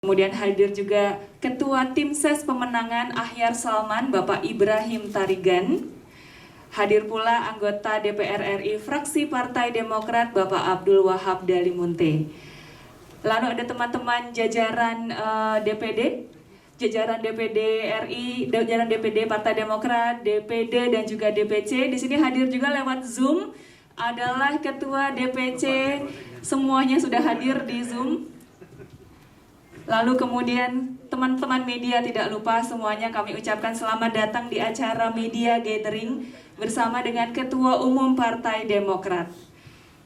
Kemudian hadir juga Ketua Tim Ses Pemenangan Ahyar Salman, Bapak Ibrahim Tarigan. Hadir pula anggota DPR RI Fraksi Partai Demokrat, Bapak Abdul Wahab Dalimunte. Lalu ada teman-teman jajaran jajaran DPD RI, jajaran DPD Partai Demokrat, DPD dan juga DPC. Di sini hadir juga lewat Zoom adalah Ketua DPC, semuanya sudah hadir di Zoom. Lalu kemudian teman-teman media tidak lupa semuanya kami ucapkan selamat datang di acara Media Gathering bersama dengan Ketua Umum Partai Demokrat.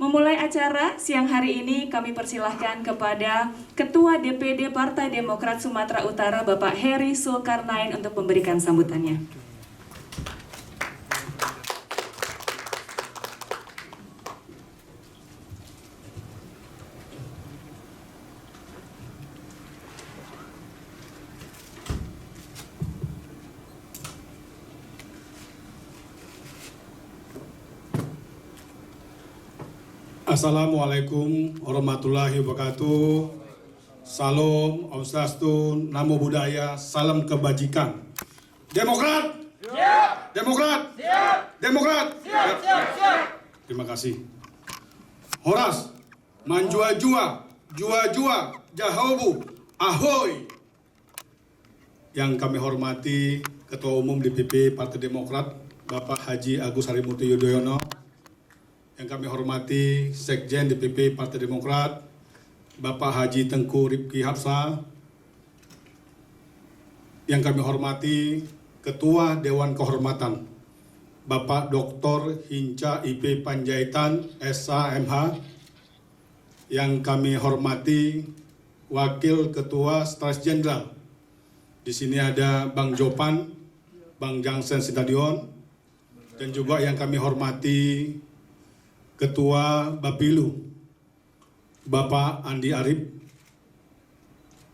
Memulai acara siang hari ini kami persilahkan kepada Ketua DPD Partai Demokrat Sumatera Utara Bapak Heri Zulkarnain untuk memberikan sambutannya. Assalamualaikum warahmatullahi wabarakatuh. Salam, Om Swastiastu, Namo Buddhaya, salam kebajikan. Demokrat! Siap! Demokrat! Siap! Demokrat! Siap! Siap! Siap! Terima kasih. Horas, manjua-jua, jua-jua, jahobu, ahoy. Yang kami hormati Ketua Umum DPP Partai Demokrat, Bapak Haji Agus Harimurti Yudhoyono. Yang kami hormati Sekjen DPP Partai Demokrat, Bapak Haji Tengku Rifki Hapsa. Yang kami hormati Ketua Dewan Kehormatan, Bapak Dr. Hinca IP Panjaitan, SHMH. Yang kami hormati Wakil Ketua Staf Jenderal. Di sini ada Bang Jopan, Bang Jangsen Sitadion, dan juga yang kami hormati Ketua Bapilu, Bapak Andi Arif,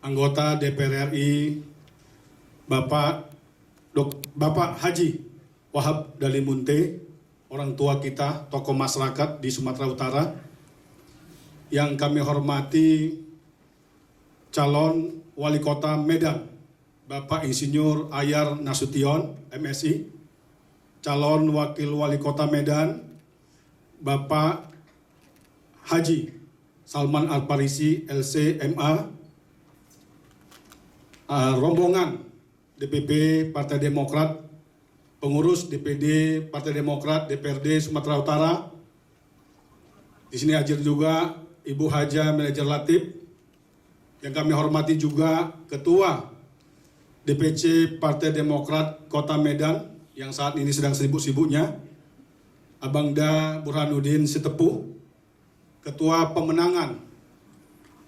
anggota DPR RI, Bapak Haji Wahab Dalimunte, orang tua kita, tokoh masyarakat di Sumatera Utara. Yang kami hormati calon Wali Kota Medan, Bapak Insinyur Ayar Nasution, MSI, calon Wakil Wali Kota Medan, Bapak Haji Salman Al-Farisi, LC-MA, rombongan DPP Partai Demokrat, pengurus DPD Partai Demokrat DPRD Sumatera Utara. Di sini hadir juga Ibu Haja Manajer Latif. Yang kami hormati juga Ketua DPC Partai Demokrat Kota Medan yang saat ini sedang sibuk-sibuknya, Abangda Burhanuddin Sitepuh, Ketua Pemenangan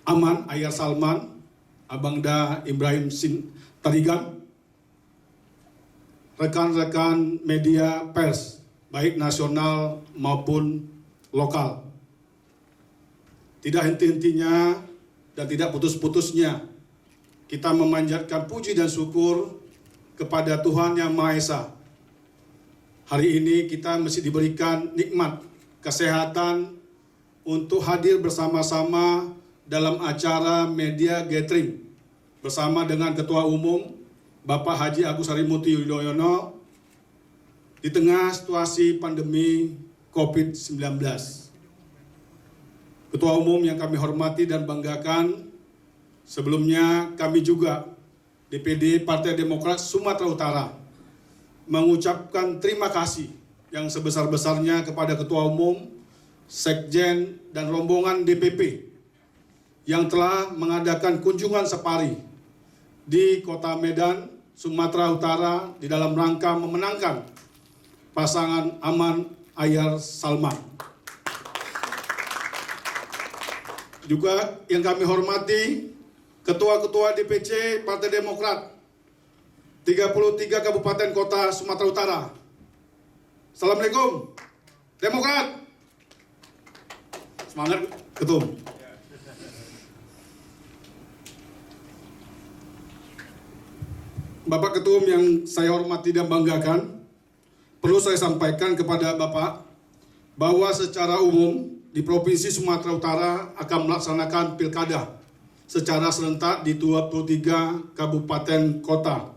Aman Ahyar Salman, Abangda Ibrahim Tarigan, rekan-rekan media pers, baik nasional maupun lokal. Tidak henti-hentinya dan tidak putus-putusnya kita memanjatkan puji dan syukur kepada Tuhan Yang Maha Esa. Hari ini kita mesti diberikan nikmat kesehatan untuk hadir bersama-sama dalam acara Media Gathering bersama dengan Ketua Umum Bapak Haji Agus Harimurti Yudhoyono di tengah situasi pandemi COVID-19. Ketua Umum yang kami hormati dan banggakan, sebelumnya kami juga DPD Partai Demokrat Sumatera Utara mengucapkan terima kasih yang sebesar-besarnya kepada Ketua Umum, Sekjen, dan rombongan DPP yang telah mengadakan kunjungan safari di Kota Medan, Sumatera Utara di dalam rangka memenangkan pasangan Aman Ahyar Salman. Juga yang kami hormati Ketua-Ketua DPC Partai Demokrat 33 Kabupaten Kota Sumatera Utara. Assalamualaikum. Demokrat. Semangat, Ketum. Bapak Ketum yang saya hormati dan banggakan, perlu saya sampaikan kepada Bapak bahwa secara umum di Provinsi Sumatera Utara akan melaksanakan pilkada secara serentak di 23 kabupaten kota.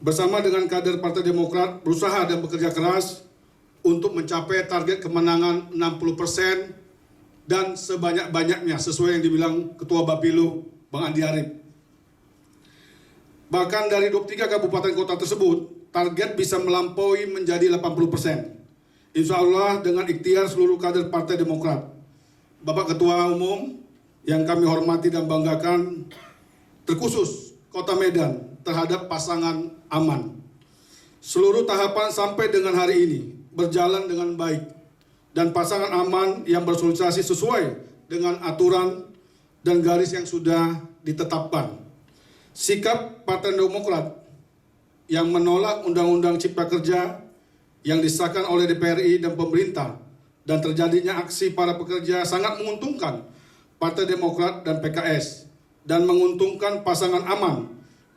Bersama dengan kader Partai Demokrat berusaha dan bekerja keras untuk mencapai target kemenangan 60% dan sebanyak-banyaknya sesuai yang dibilang Ketua Bapilu Bang Andi Arief. Bahkan dari 23 kabupaten kota tersebut, target bisa melampaui menjadi 80%. Insya Allah dengan ikhtiar seluruh kader Partai Demokrat. Bapak Ketua Umum yang kami hormati dan banggakan, terkhusus Kota Medan terhadap pasangan aman. Seluruh tahapan sampai dengan hari ini berjalan dengan baik dan pasangan aman yang bersosialisasi sesuai dengan aturan dan garis yang sudah ditetapkan. Sikap Partai Demokrat yang menolak Undang-Undang Cipta Kerja yang disahkan oleh DPRI dan pemerintah dan terjadinya aksi para pekerja sangat menguntungkan Partai Demokrat dan PKS dan menguntungkan pasangan aman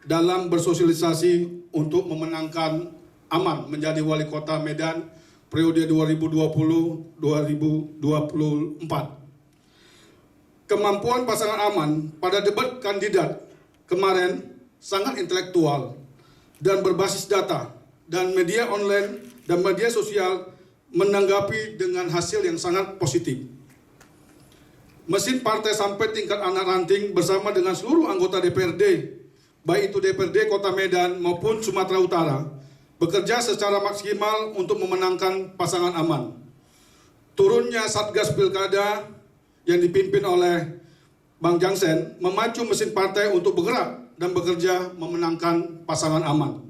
dalam bersosialisasi untuk memenangkan aman menjadi wali kota Medan periode 2020-2024. Kemampuan pasangan aman pada debat kandidat kemarin sangat intelektual dan berbasis data, dan media online dan media sosial menanggapi dengan hasil yang sangat positif. Mesin partai sampai tingkat anak ranting bersama dengan seluruh anggota DPRD, baik itu DPRD Kota Medan maupun Sumatera Utara, bekerja secara maksimal untuk memenangkan pasangan aman. Turunnya Satgas Pilkada yang dipimpin oleh Bang Jansen memacu mesin partai untuk bergerak dan bekerja memenangkan pasangan aman.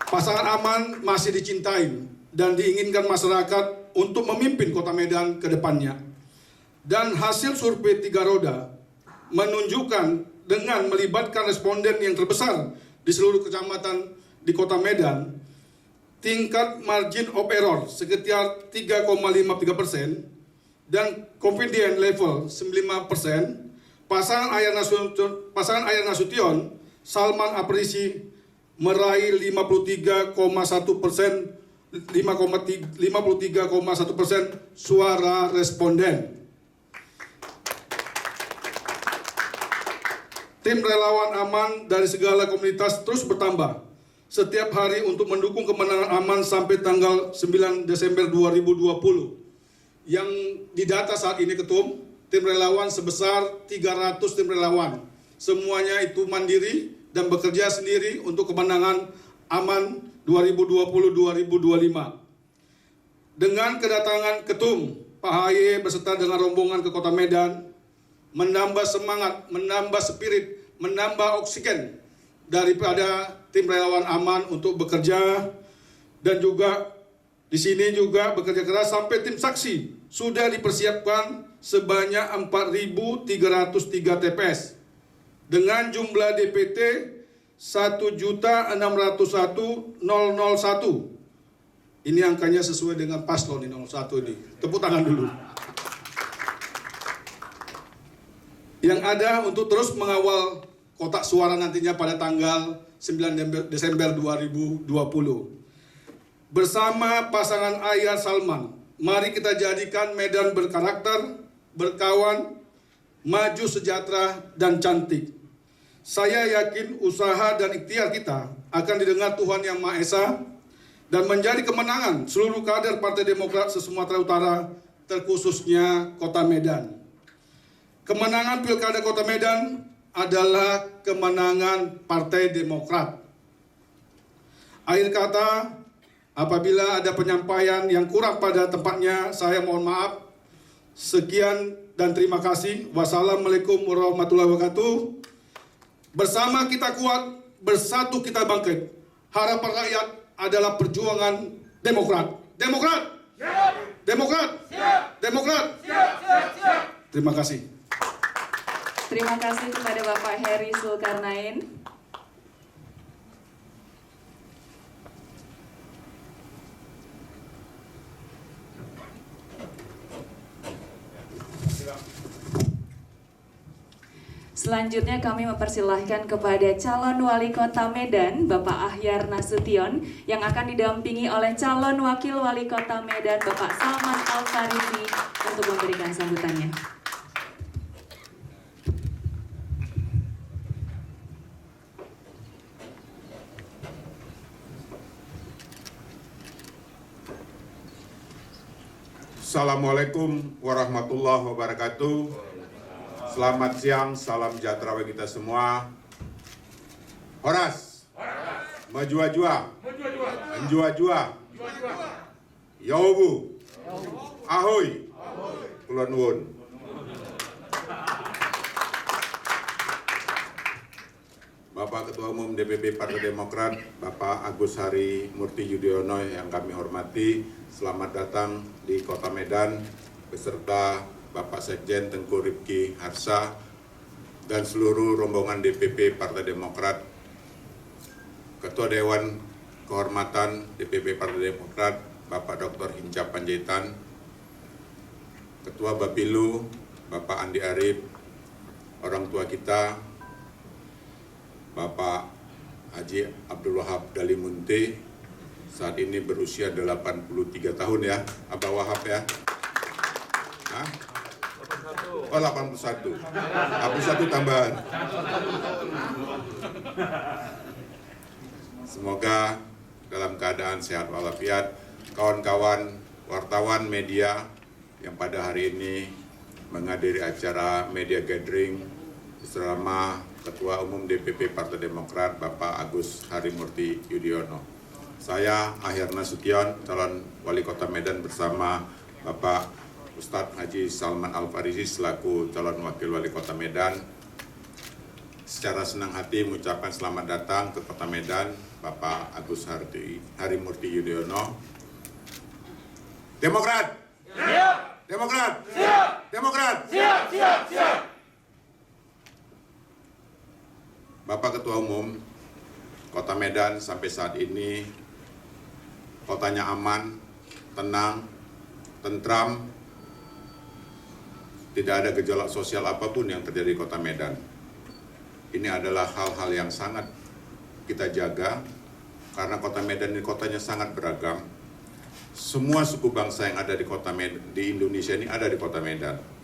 Pasangan aman masih dicintai dan diinginkan masyarakat untuk memimpin Kota Medan ke depannya. Dan hasil survei 3 roda menunjukkan dengan melibatkan responden yang terbesar di seluruh kecamatan di Kota Medan, tingkat margin of error sekitar 3,53%, dan confidence level 95%, pasangan Ayar Nasution, Salman Aprisi meraih 53,1% suara responden. Tim relawan aman dari segala komunitas terus bertambah setiap hari untuk mendukung kemenangan aman sampai tanggal 9 Desember 2020. Yang didata saat ini Ketum, tim relawan sebesar 300 tim relawan. Semuanya itu mandiri dan bekerja sendiri untuk kemenangan aman 2020-2025. Dengan kedatangan Ketum Pak Ahy beserta dengan rombongan ke Kota Medan, menambah semangat, menambah spirit, menambah oksigen daripada tim relawan aman untuk bekerja, dan juga di sini juga bekerja keras sampai tim saksi sudah dipersiapkan sebanyak 4.303 TPS dengan jumlah DPT 1.601.001. Ini angkanya sesuai dengan paslon di 01 ini. Tepuk tangan dulu. Yang ada untuk terus mengawal kotak suara nantinya pada tanggal 9 Desember 2020. Bersama pasangan Ayar Salman, mari kita jadikan Medan berkarakter, berkawan, maju sejahtera, dan cantik. Saya yakin usaha dan ikhtiar kita akan didengar Tuhan Yang Maha Esa dan menjadi kemenangan seluruh kader Partai Demokrat se-Sumatera Utara, terkhususnya Kota Medan. Kemenangan Pilkada Kota Medan adalah kemenangan Partai Demokrat. Akhir kata, apabila ada penyampaian yang kurang pada tempatnya, saya mohon maaf. Sekian dan terima kasih. Wassalamualaikum warahmatullahi wabarakatuh. Bersama kita kuat, bersatu kita bangkit. Harapan rakyat adalah perjuangan Demokrat. Demokrat! Siap! Demokrat! Siap! Demokrat! Siap! Siap! Siap! Terima kasih. Terima kasih kepada Bapak Heri Zulkarnain. Selanjutnya kami mempersilahkan kepada calon wali kota Medan, Bapak Ahyar Nasution, yang akan didampingi oleh calon wakil wali kota Medan, Bapak Salman Al-Farisi, untuk memberikan sambutannya. Assalamualaikum warahmatullahi wabarakatuh. Selamat siang, salam sejahtera bagi kita semua. Horas, Majua-jua, Menjua-jua, Yobu, Ahoy, Kulon Nuwun. Bapak Ketua Umum DPP Partai Demokrat, Bapak Agus Harimurti Yudhoyono yang kami hormati, selamat datang di Kota Medan beserta Bapak Sekjen Tengku Rifki Harsa dan seluruh rombongan DPP Partai Demokrat, Ketua Dewan Kehormatan DPP Partai Demokrat, Bapak Dr. Hinca Panjaitan, Ketua Bapilu, Bapak Andi Arief, orang tua kita, Bapak Haji Abdul Wahab Dalimunte, saat ini berusia 83 tahun ya, Abah Wahab ya. Hah? Oh 81, 81 tambahan. Semoga dalam keadaan sehat walafiat, kawan-kawan wartawan media yang pada hari ini menghadiri acara media gathering bersama Ketua Umum DPP Partai Demokrat Bapak Agus Harimurti Yudhoyono. Saya Ahyar Nasution, calon Wali Kota Medan bersama Bapak Ustadz Haji Salman Al-Farisi selaku calon Wakil Wali Kota Medan. Secara senang hati mengucapkan selamat datang ke Kota Medan Bapak Agus Harimurti Yudhoyono. Demokrat! Siap! Demokrat! Siap! Demokrat! Siap! Siap! Siap! Bapak Ketua Umum, Kota Medan sampai saat ini kotanya aman, tenang, tentram, tidak ada gejolak sosial apapun yang terjadi di Kota Medan. Ini adalah hal-hal yang sangat kita jaga karena Kota Medan ini kotanya sangat beragam. Semua suku bangsa yang ada di Kota Medan, di Indonesia ini ada di Kota Medan.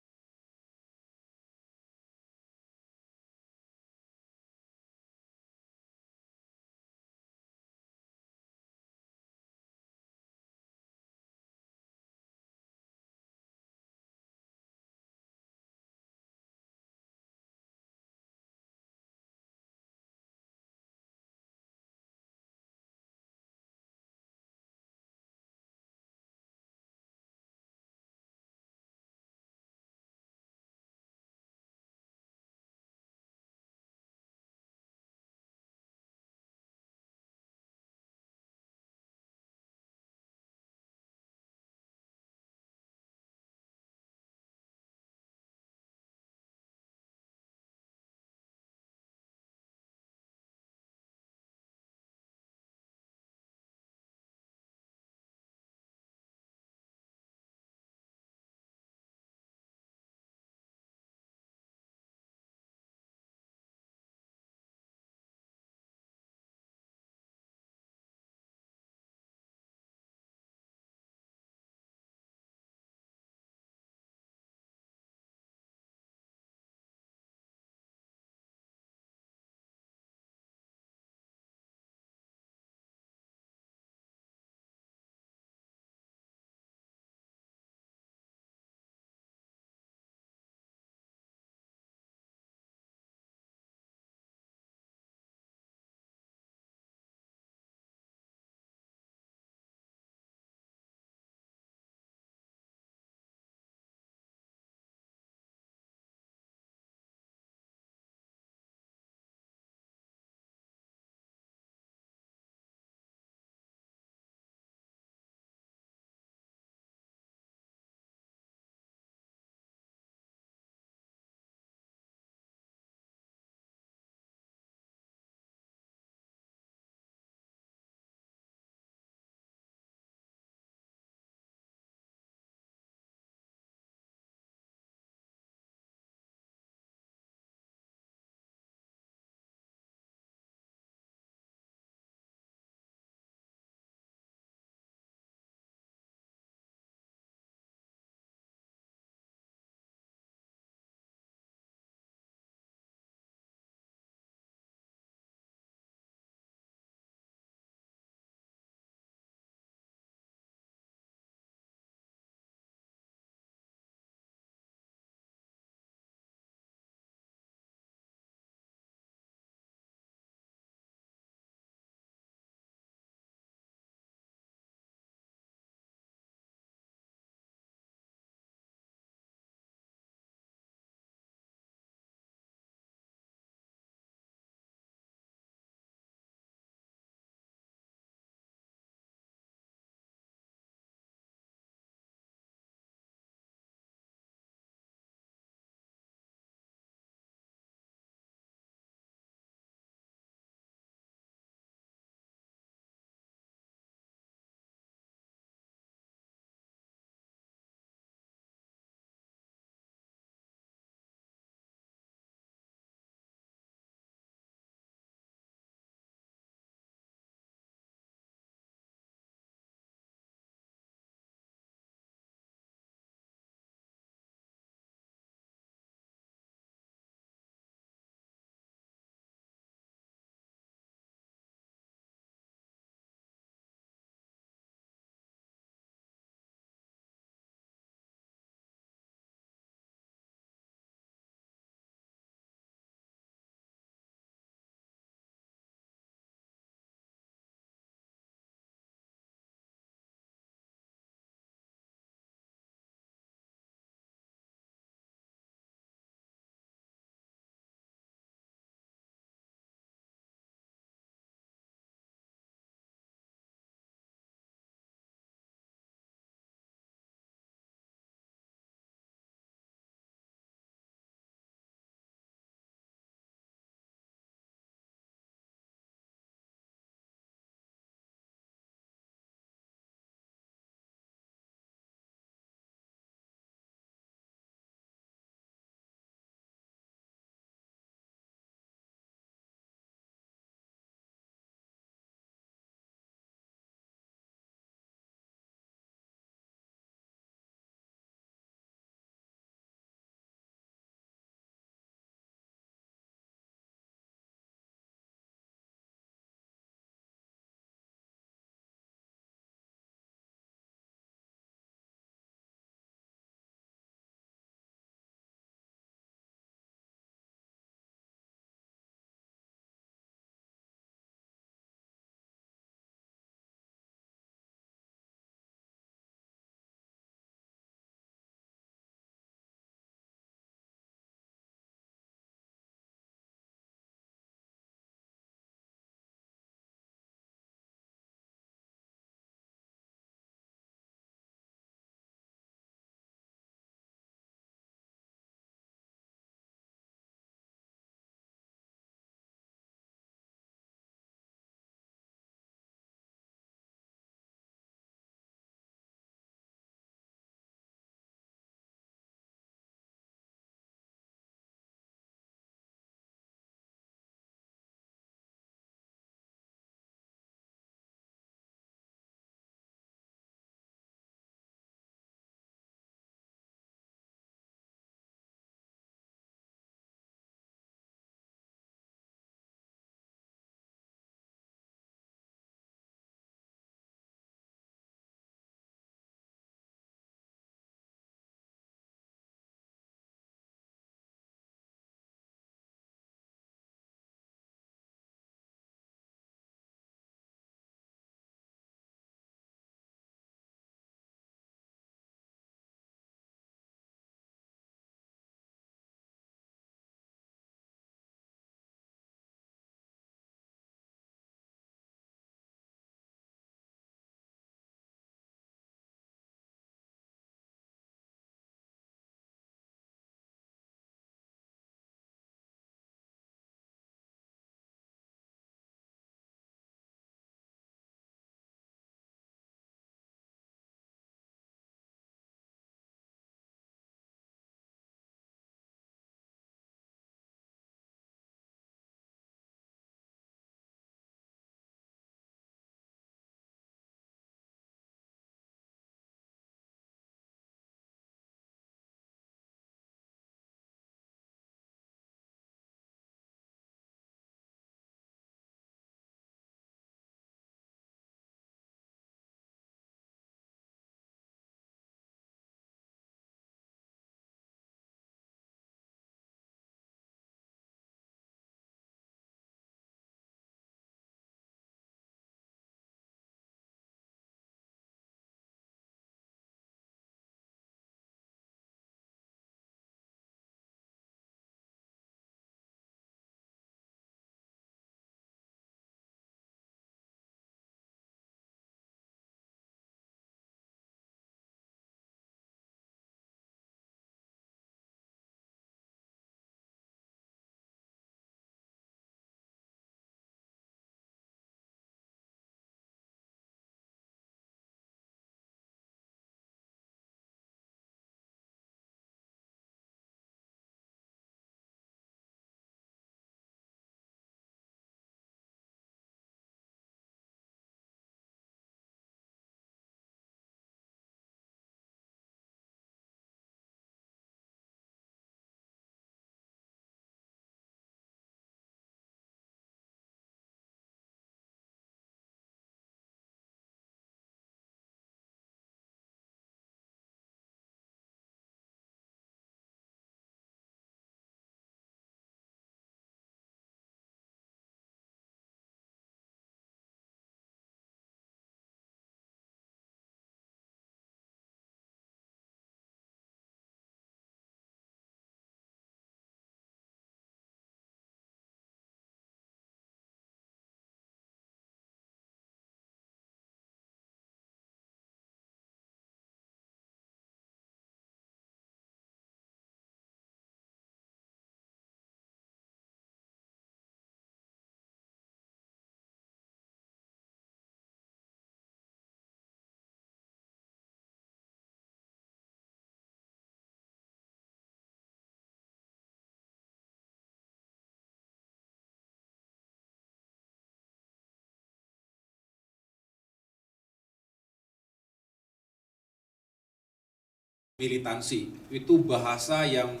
militansi. Itu bahasa yang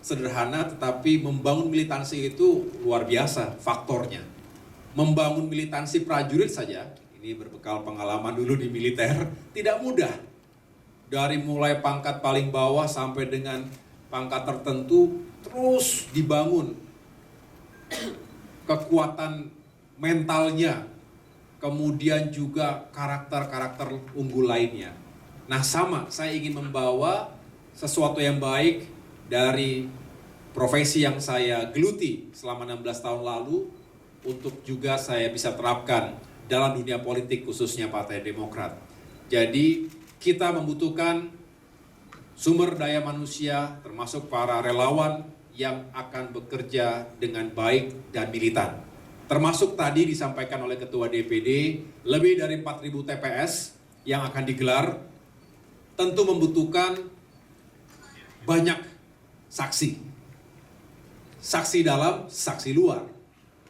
sederhana, tetapi membangun militansi itu luar biasa faktornya. Membangun militansi prajurit saja, ini berbekal pengalaman dulu di militer, tidak mudah. Dari mulai pangkat paling bawah sampai dengan pangkat tertentu, terus dibangun kekuatan mentalnya, kemudian juga karakter-karakter unggul lainnya. Nah sama, saya ingin membawa sesuatu yang baik dari profesi yang saya geluti selama 16 tahun lalu untuk juga saya bisa terapkan dalam dunia politik khususnya Partai Demokrat. Jadi kita membutuhkan sumber daya manusia termasuk para relawan yang akan bekerja dengan baik dan militan. Termasuk tadi disampaikan oleh Ketua DPD, lebih dari 4.000 TPS yang akan digelar, tentu membutuhkan banyak saksi. Saksi dalam, saksi luar.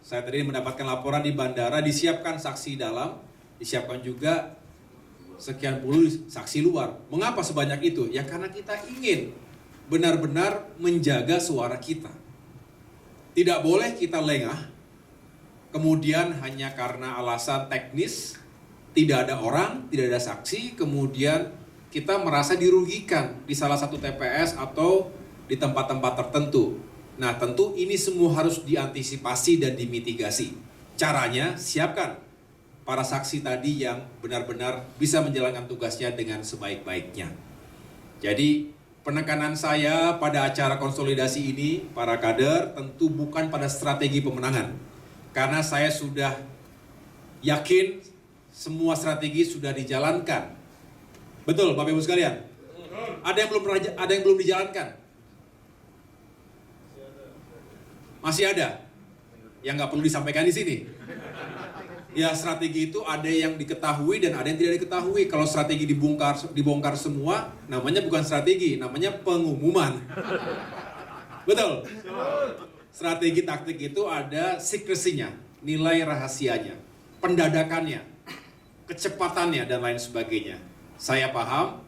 Saya tadi mendapatkan laporan di bandara, disiapkan saksi dalam, disiapkan juga sekian puluh saksi luar. Mengapa sebanyak itu? Ya karena kita ingin benar-benar menjaga suara kita. Tidak boleh kita lengah, kemudian hanya karena alasan teknis, tidak ada orang, tidak ada saksi, kemudian kita merasa dirugikan di salah satu TPS atau di tempat-tempat tertentu. Nah tentu ini semua harus diantisipasi dan dimitigasi. Caranya siapkan para saksi tadi yang benar-benar bisa menjalankan tugasnya dengan sebaik-baiknya. Jadi penekanan saya pada acara konsolidasi ini, para kader, tentu bukan pada strategi pemenangan. Karena saya sudah yakin semua strategi sudah dijalankan. Betul, Bapak Ibu sekalian? Ada yang belum dijalankan? Masih ada? Yang nggak perlu disampaikan di sini. Ya strategi itu ada yang diketahui dan ada yang tidak diketahui. Kalau strategi dibongkar semua, namanya bukan strategi, namanya pengumuman. Betul? Strategi taktik itu ada secrecy-nya, nilai rahasianya, pendadakannya, kecepatannya, dan lain sebagainya. Saya paham,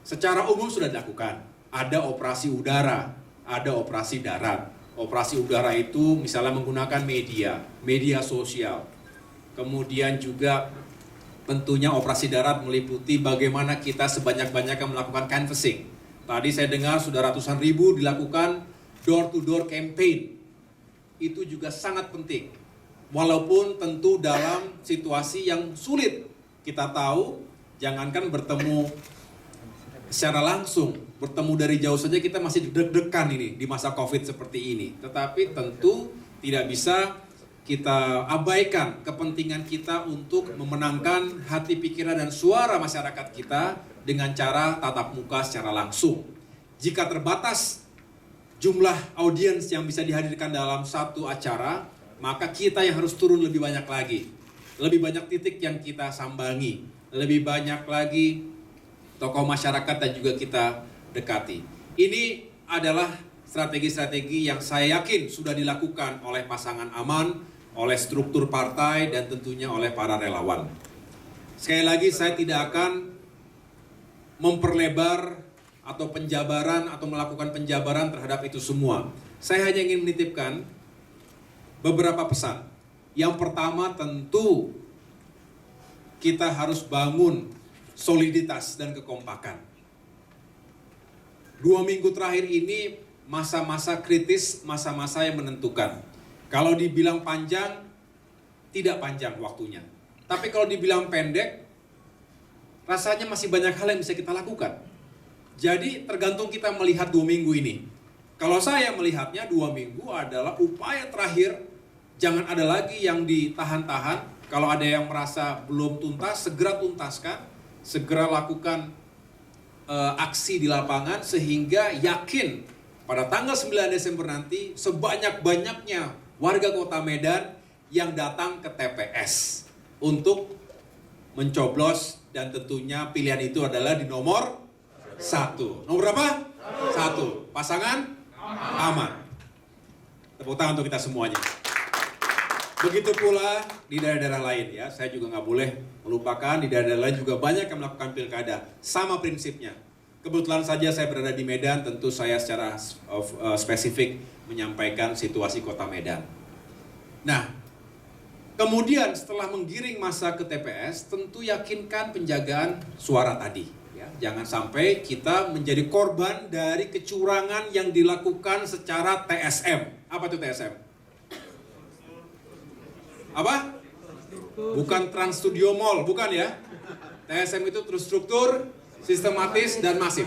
secara umum sudah dilakukan. Ada operasi udara, ada operasi darat. Operasi udara itu misalnya menggunakan media sosial. Kemudian juga tentunya operasi darat meliputi bagaimana kita sebanyak-banyaknya melakukan canvassing. Tadi saya dengar sudah ratusan ribu dilakukan door-to-door campaign. Itu juga sangat penting. Walaupun tentu dalam situasi yang sulit. Kita tahu, jangankan bertemu secara langsung, bertemu dari jauh saja kita masih deg-degan ini di masa COVID seperti ini. Tetapi tentu tidak bisa kita abaikan kepentingan kita untuk memenangkan hati, pikiran, dan suara masyarakat kita dengan cara tatap muka secara langsung. Jika terbatas jumlah audiens yang bisa dihadirkan dalam satu acara, maka kita yang harus turun lebih banyak lagi. Lebih banyak titik yang kita sambangi. Lebih banyak lagi tokoh masyarakat dan juga kita dekati. Ini adalah strategi-strategi yang saya yakin sudah dilakukan oleh pasangan Aman, oleh struktur partai, dan tentunya oleh para relawan. Sekali lagi saya tidak akan memperlebar atau penjabaran atau melakukan penjabaran terhadap itu semua. Saya hanya ingin menitipkan beberapa pesan. Yang pertama tentu kita harus bangun soliditas dan kekompakan. 2 minggu terakhir ini masa-masa kritis, masa-masa yang menentukan. Kalau dibilang panjang, tidak panjang waktunya. Tapi kalau dibilang pendek, rasanya masih banyak hal yang bisa kita lakukan. Jadi tergantung kita melihat 2 minggu ini. Kalau saya melihatnya 2 minggu adalah upaya terakhir, jangan ada lagi yang ditahan-tahan. Kalau ada yang merasa belum tuntas, segera tuntaskan, segera lakukan aksi di lapangan sehingga yakin pada tanggal 9 Desember nanti sebanyak-banyaknya warga Kota Medan yang datang ke TPS untuk mencoblos, dan tentunya pilihan itu adalah di nomor 1. Nomor berapa? 1. Pasangan Aman. Tepuk tangan untuk kita semuanya. Begitu pula di daerah-daerah lain ya, saya juga nggak boleh melupakan di daerah-daerah lain juga banyak yang melakukan pilkada. Sama prinsipnya. kebetulan saja saya berada di Medan, tentu saya secara spesifik menyampaikan situasi kota Medan. Nah, kemudian setelah menggiring massa ke TPS, tentu yakinkan penjagaan suara tadi. Ya, jangan sampai kita menjadi korban dari kecurangan yang dilakukan secara TSM. Apa itu TSM? Apa? Bukan Trans Studio Mall, bukan ya? TSM itu terstruktur, sistematis, dan masif.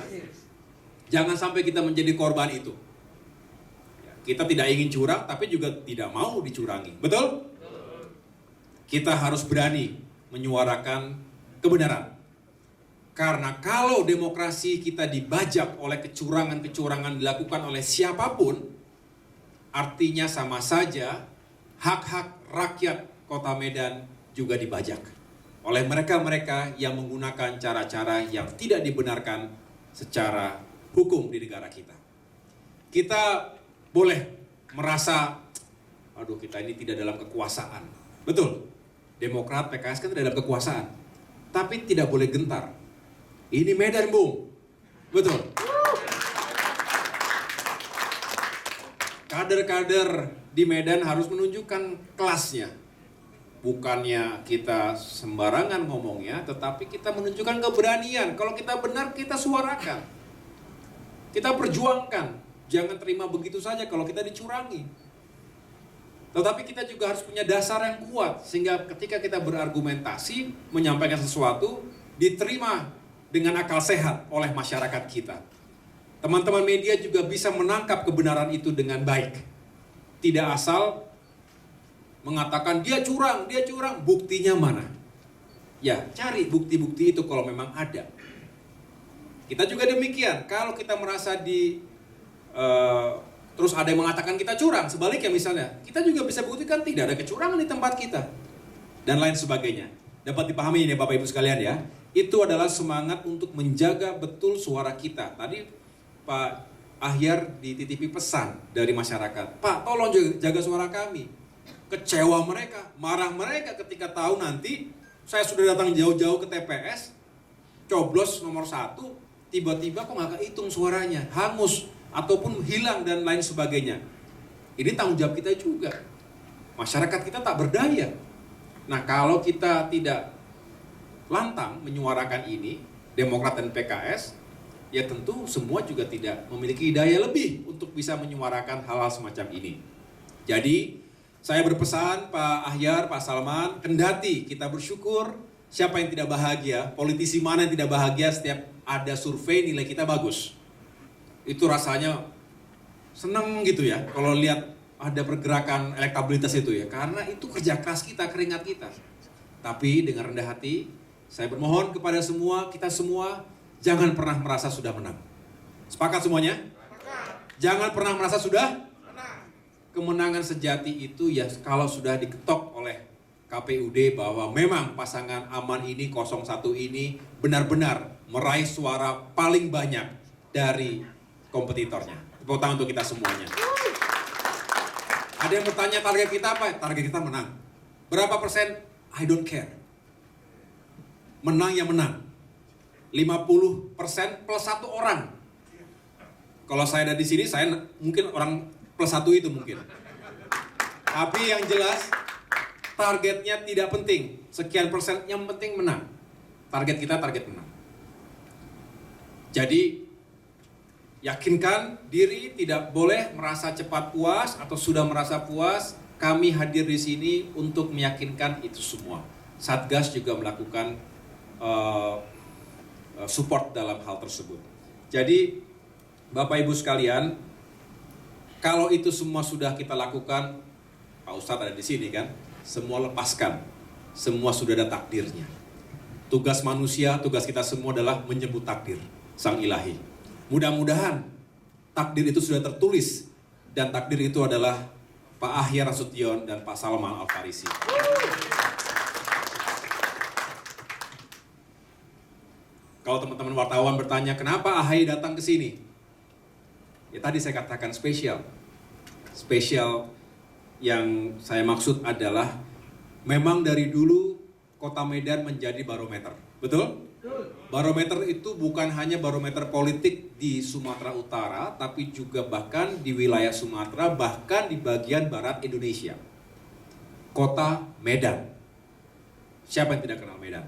Jangan sampai kita menjadi korban itu. Kita tidak ingin curang, tapi juga tidak mau dicurangi. Betul? Kita harus berani menyuarakan kebenaran. Karena kalau demokrasi kita dibajak oleh kecurangan-kecurangan dilakukan oleh siapapun, artinya sama saja hak-hak rakyat Kota Medan juga dibajak oleh mereka-mereka yang menggunakan cara-cara yang tidak dibenarkan secara hukum di negara kita. Kita boleh merasa, aduh kita ini tidak dalam kekuasaan. Betul, Demokrat, PKS kan tidak dalam kekuasaan. Tapi tidak boleh gentar. Ini Medan, Bung. Betul. Kader-kader di Medan harus menunjukkan kelasnya. Bukannya kita sembarangan ngomongnya, tetapi kita menunjukkan keberanian. Kalau kita benar, kita suarakan. Kita perjuangkan. Jangan terima begitu saja kalau kita dicurangi. Tetapi kita juga harus punya dasar yang kuat, sehingga ketika kita berargumentasi, menyampaikan sesuatu, diterima dengan akal sehat oleh masyarakat kita. Teman-teman media juga bisa menangkap kebenaran itu dengan baik. Tidak asal mengatakan dia curang, buktinya mana? Ya, cari bukti-bukti itu kalau memang ada. Kita juga demikian, kalau kita merasa terus ada yang mengatakan kita curang, sebaliknya misalnya, kita juga bisa buktikan tidak ada kecurangan di tempat kita. Dan lain sebagainya. Dapat dipahami ini Bapak Ibu sekalian ya. Itu adalah semangat untuk menjaga betul suara kita. Tadi Pak Ahyar dititipi pesan dari masyarakat. Pak, tolong jaga suara kami. Kecewa mereka, marah mereka ketika tahu nanti saya sudah datang jauh-jauh ke TPS, coblos nomor 1, tiba-tiba kok nggak kehitung suaranya, hangus, ataupun hilang dan lain sebagainya. Ini tanggung jawab kita juga. Masyarakat kita tak berdaya. Nah, kalau kita tidak lantang menyuarakan ini, Demokrat dan PKS, ya tentu semua juga tidak memiliki daya lebih untuk bisa menyuarakan hal-hal semacam ini. Jadi, saya berpesan Pak Ahyar, Pak Salman, kendati kita bersyukur, siapa yang tidak bahagia, politisi mana yang tidak bahagia setiap ada survei nilai kita bagus. Itu rasanya seneng gitu ya, kalau lihat ada pergerakan elektabilitas itu ya, karena itu kerja keras kita, keringat kita. Tapi dengan rendah hati, saya bermohon kepada kita semua, jangan pernah merasa sudah menang. Sepakat semuanya? Jangan pernah merasa sudah menang. Kemenangan sejati itu ya kalau sudah diketok oleh KPUD bahwa memang pasangan Aman ini, 01 ini benar-benar meraih suara paling banyak dari kompetitornya. Tepuk tangan untuk kita semuanya. Ada yang bertanya target kita apa? Target kita menang. Berapa persen? I don't care. Menang ya menang. 50% plus 1 orang. Kalau saya ada di sini, saya mungkin orang plus 1 itu mungkin. Tapi yang jelas, targetnya tidak penting. Sekian persen, yang penting menang. Target kita target menang. Jadi, yakinkan diri, tidak boleh merasa cepat puas atau sudah merasa puas. Kami hadir di sini untuk meyakinkan itu semua. Satgas juga melakukan support dalam hal tersebut. Jadi, Bapak Ibu sekalian, kalau itu semua sudah kita lakukan, Pak Ustadz ada di sini kan, semua lepaskan, semua sudah ada takdirnya. Tugas manusia, tugas kita semua adalah menyebut takdir Sang Ilahi. Mudah-mudahan takdir itu sudah tertulis, dan takdir itu adalah Pak Ahyar Nasution dan Pak Salman Al-Farisi. Kalau teman-teman wartawan bertanya, kenapa AHY datang ke sini? Ya tadi saya katakan spesial. Spesial yang saya maksud adalah memang dari dulu Kota Medan menjadi barometer. Betul? Barometer itu bukan hanya barometer politik di Sumatera Utara, tapi juga bahkan di wilayah Sumatera, bahkan di bagian barat Indonesia. Kota Medan. Siapa yang tidak kenal Medan?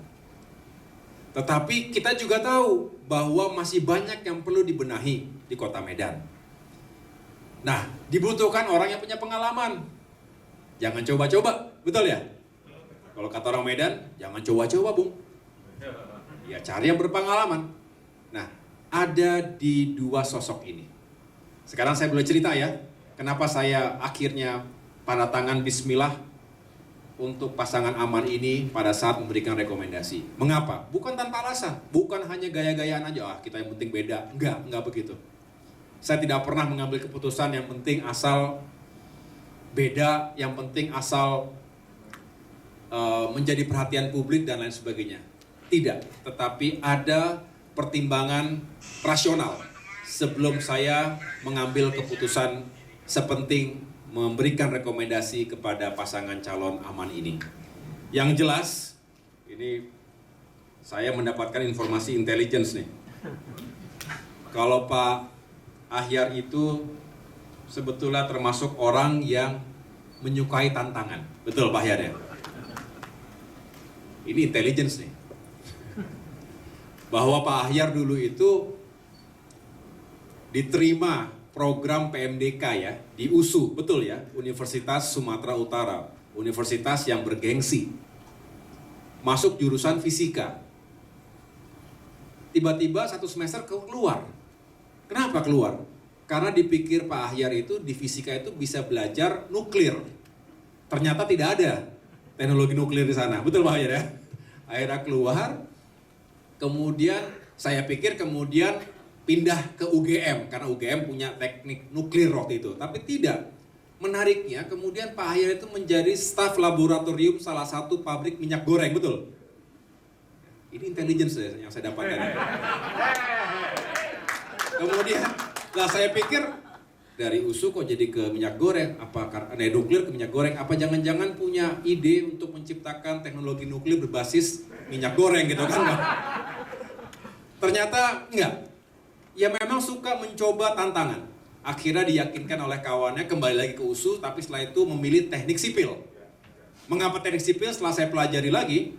Tetapi kita juga tahu bahwa masih banyak yang perlu dibenahi di Kota Medan. Nah, dibutuhkan orang yang punya pengalaman. Jangan coba-coba, betul ya? Kalau kata orang Medan, jangan coba-coba, Bung. Ya, cari yang berpengalaman. Nah, ada di dua sosok ini. Sekarang saya boleh cerita ya, kenapa saya akhirnya pada tangan bismillah untuk pasangan aman ini pada saat memberikan rekomendasi. Mengapa? Bukan tanpa alasan, bukan hanya gaya-gayaan aja, kita yang penting beda. Enggak begitu. Saya tidak pernah mengambil keputusan yang penting asal beda, yang penting asal menjadi perhatian publik dan lain sebagainya. Tidak, tetapi ada pertimbangan rasional sebelum saya mengambil keputusan sepenting memberikan rekomendasi kepada pasangan calon aman ini. Yang jelas, ini saya mendapatkan informasi intelligence nih. Kalau Pak Ahyar itu sebetulnya termasuk orang yang menyukai tantangan. Betul Pak Ahyar ya? Ini intelligence nih. Bahwa Pak Ahyar dulu itu diterima program PMDK ya, di USU, betul ya, Universitas Sumatera Utara, universitas yang bergengsi. Masuk jurusan fisika. Tiba-tiba satu semester keluar. Kenapa keluar? Karena dipikir Pak Ahyar itu di fisika itu bisa belajar nuklir. Ternyata tidak ada teknologi nuklir di sana. Betul Pak Ahyar ya? Akhirnya keluar. Kemudian saya pikir kemudian pindah ke UGM karena UGM punya teknik nuklir waktu itu. Tapi tidak. Menariknya kemudian Pak Ahyar itu menjadi staf laboratorium salah satu pabrik minyak goreng, betul? Ini intelligence yang saya dapatkan. Kemudian, lah saya pikir dari USU kok jadi ke minyak goreng? Apa karena nuklir ke minyak goreng? Apa jangan-jangan punya ide untuk menciptakan teknologi nuklir berbasis minyak goreng gitu kan? Ternyata enggak. Ya memang suka mencoba tantangan. Akhirnya diyakinkan oleh kawannya kembali lagi ke USU, tapi setelah itu memilih teknik sipil. Mengapa teknik sipil? Setelah saya pelajari lagi,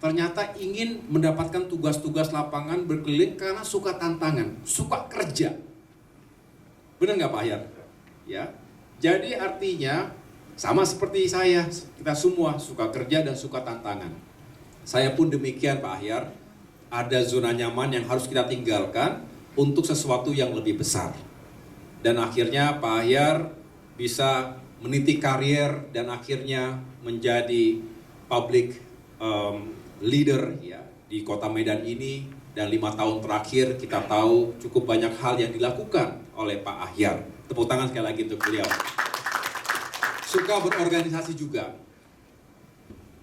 ternyata ingin mendapatkan tugas-tugas lapangan berkeliling karena suka tantangan, suka kerja. Benar nggak Pak Ahyar? Ya. Jadi artinya sama seperti saya, kita semua suka kerja dan suka tantangan. Saya pun demikian Pak Ahyar, ada zona nyaman yang harus kita tinggalkan untuk sesuatu yang lebih besar. Dan akhirnya Pak Ahyar bisa meniti karier dan akhirnya menjadi public leader ya di Kota Medan ini. Dan 5 tahun terakhir kita tahu cukup banyak hal yang dilakukan oleh Pak Ahyar. Tepuk tangan sekali lagi untuk beliau. Suka berorganisasi juga.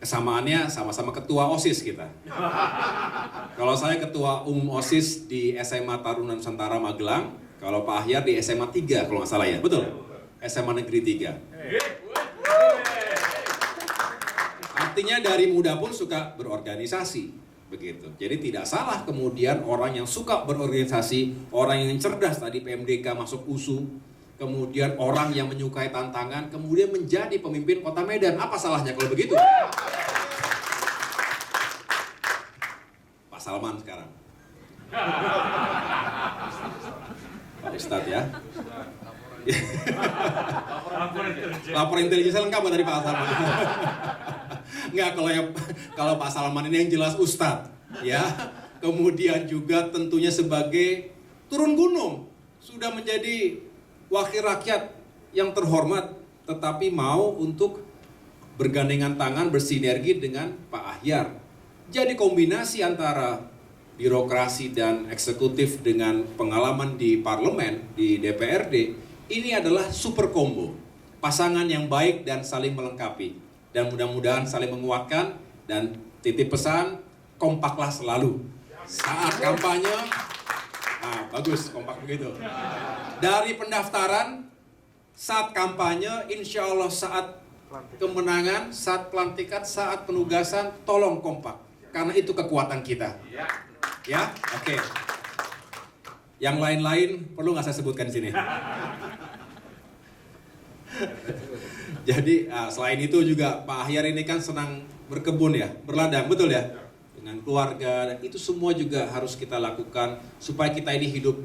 Kesamaannya sama-sama ketua OSIS kita. Kalau saya ketua umum OSIS di SMA Taruna Nusantara Magelang, kalau Pak Ahyar di SMA 3 kalau nggak salah ya, betul? SMA Negeri 3. Artinya dari muda pun suka berorganisasi. Begitu. Jadi tidak salah kemudian orang yang suka berorganisasi, orang yang cerdas tadi PMDK masuk USU, kemudian orang yang menyukai tantangan, kemudian menjadi pemimpin Kota Medan. Apa salahnya kalau begitu? Pak Salman sekarang. Pak Ustadz ya. Lapor intelijen lengkap dari Pak Salman. Enggak, kalau Pak Salman ini yang jelas Ustadz ya. Kemudian juga tentunya sebagai turun gunung sudah menjadi wakil rakyat yang terhormat, tetapi mau untuk bergandengan tangan bersinergi dengan Pak Ahyar. Jadi kombinasi antara birokrasi dan eksekutif dengan pengalaman di parlemen, di DPRD, ini adalah super combo. Pasangan yang baik dan saling melengkapi. Dan mudah-mudahan saling menguatkan dan titip pesan, kompaklah selalu. Saat kampanye, nah bagus kompak begitu. Dari pendaftaran, saat kampanye, insya Allah saat kemenangan, saat pelantikan, saat penugasan, tolong kompak. karena itu kekuatan kita. Ya, oke. Yang lain-lain perlu nggak saya sebutkan di sini. Jadi selain itu juga Pak Ahyar ini kan senang berkebun ya, berladang, betul ya? Dengan keluarga, dan itu semua juga harus kita lakukan supaya kita ini hidup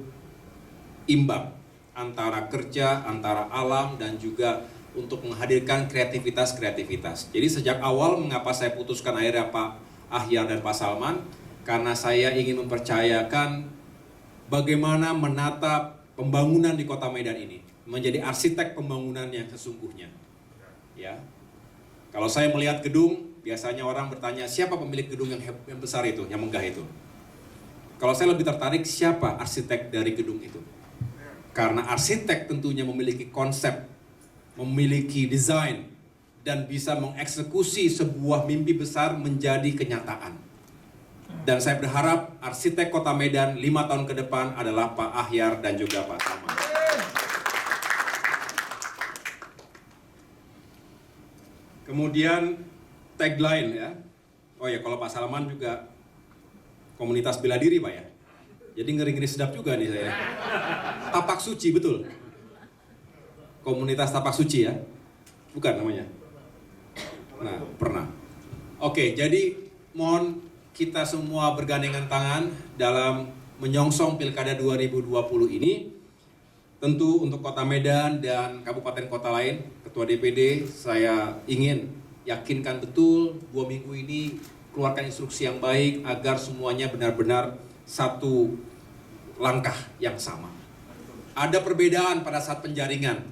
imbang antara kerja, antara alam, dan juga untuk menghadirkan kreativitas-kreativitas. Jadi sejak awal mengapa saya putuskan akhirnya Pak Ahyar dan Pak Salman, karena saya ingin mempercayakan bagaimana menata pembangunan di Kota Medan ini, menjadi arsitek pembangunan yang sesungguhnya. Ya, kalau saya melihat gedung, biasanya orang bertanya siapa pemilik gedung yang besar itu, yang megah itu. Kalau saya lebih tertarik siapa arsitek dari gedung itu, karena arsitek tentunya memiliki konsep, memiliki desain, dan bisa mengeksekusi sebuah mimpi besar menjadi kenyataan. Dan saya berharap arsitek Kota Medan 5 tahun ke depan adalah Pak Ahyar dan juga Pak Salman. Kemudian tagline ya. Oh ya, kalau Pak Salman juga komunitas bela diri Pak ya. Jadi ngeri-ngeri sedap juga nih saya. Tapak suci, betul. Komunitas tapak suci ya. Bukan namanya. Nah, pernah. Oke, jadi mohon kita semua bergandengan tangan dalam menyongsong Pilkada 2020 ini. Tentu untuk Kota Medan dan kabupaten kota lain, Ketua DPD, saya ingin yakinkan betul 2 minggu ini keluarkan instruksi yang baik agar semuanya benar-benar satu langkah yang sama. Ada perbedaan pada saat penjaringan,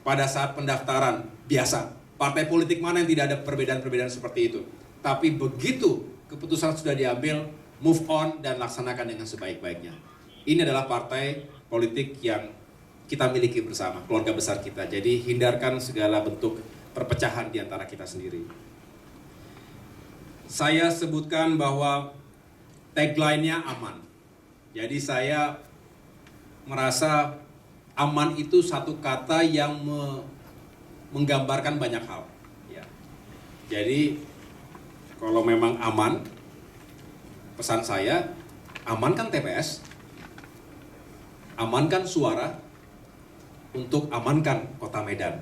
pada saat pendaftaran, biasa. Partai politik mana yang tidak ada perbedaan-perbedaan seperti itu. Tapi begitu keputusan sudah diambil, move on dan laksanakan dengan sebaik-baiknya. Ini adalah partai politik yang kita miliki bersama, keluarga besar kita. Jadi hindarkan segala bentuk perpecahan di antara kita sendiri. Saya sebutkan bahwa tagline-nya aman. Jadi saya merasa aman itu satu kata yang menggambarkan banyak hal. Ya. Jadi kalau memang aman, pesan saya, amankan TPS, amankan suara, untuk amankan Kota Medan.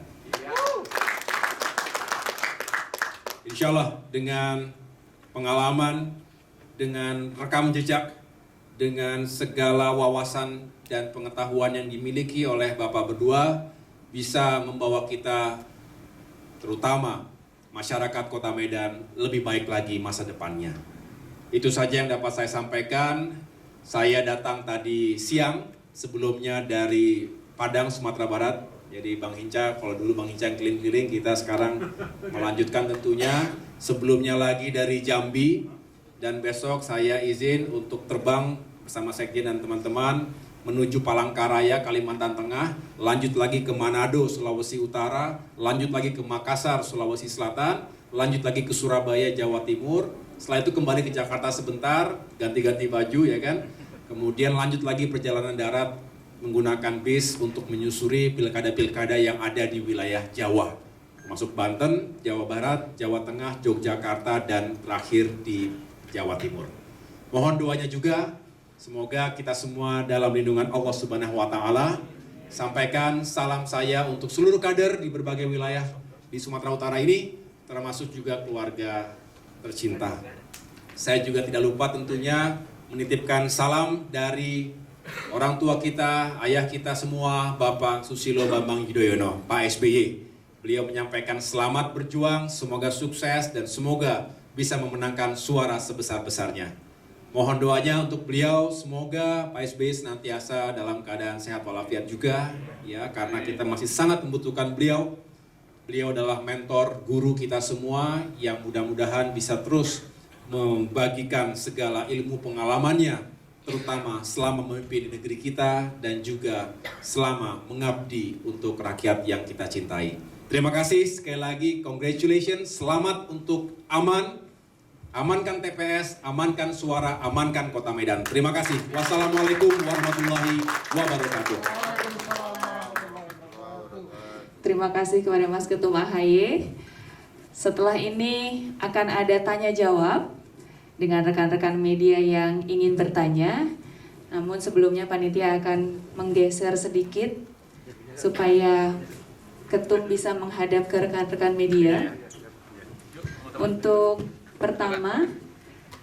Insya Allah dengan pengalaman, dengan rekam jejak, dengan segala wawasan dan pengetahuan yang dimiliki oleh Bapak berdua, bisa membawa kita, terutama masyarakat Kota Medan, lebih baik lagi masa depannya. Itu saja yang dapat saya sampaikan. Saya datang tadi siang, sebelumnya dari Padang, Sumatera Barat. Jadi Bang Hinca, kalau dulu Bang Hinca yang keliling-keliling, kita sekarang melanjutkan tentunya. Sebelumnya lagi dari Jambi, dan besok saya izin untuk terbang bersama Sekjen dan teman-teman menuju Palangkaraya, Kalimantan Tengah, lanjut lagi ke Manado, Sulawesi Utara, lanjut lagi ke Makassar, Sulawesi Selatan, lanjut lagi ke Surabaya, Jawa Timur. Setelah itu kembali ke Jakarta sebentar, ganti-ganti baju ya kan. Kemudian lanjut lagi perjalanan darat menggunakan bis untuk menyusuri pilkada-pilkada yang ada di wilayah Jawa, termasuk Banten, Jawa Barat, Jawa Tengah, Yogyakarta, dan terakhir di Jawa Timur. Mohon doanya juga, semoga kita semua dalam lindungan Allah Subhanahu wa Ta'ala. Sampaikan salam saya untuk seluruh kader di berbagai wilayah di Sumatera Utara ini, termasuk juga keluarga tercinta. Saya juga tidak lupa tentunya menitipkan salam dari orang tua kita, ayah kita semua, Bapak Susilo Bambang Yudhoyono, Pak SBY. Beliau menyampaikan selamat berjuang, semoga sukses dan semoga bisa memenangkan suara sebesar-besarnya. Mohon doanya untuk beliau, semoga Pak SBY senantiasa dalam keadaan sehat walafiat juga, ya, karena kita masih sangat membutuhkan beliau. Beliau adalah mentor, guru kita semua yang mudah-mudahan bisa terus membagikan segala ilmu pengalamannya, terutama selama memimpin di negeri kita dan juga selama mengabdi untuk rakyat yang kita cintai. Terima kasih sekali lagi, congratulations, selamat untuk amankan TPS, amankan suara, amankan Kota Medan. Terima kasih. Wassalamualaikum warahmatullahi wabarakatuh. Terima kasih kepada Mas Ketum AHY. Setelah ini akan ada tanya jawab. dengan rekan-rekan media yang ingin bertanya. Namun sebelumnya panitia akan menggeser sedikit supaya ketum bisa menghadap ke rekan-rekan media. Untuk pertama,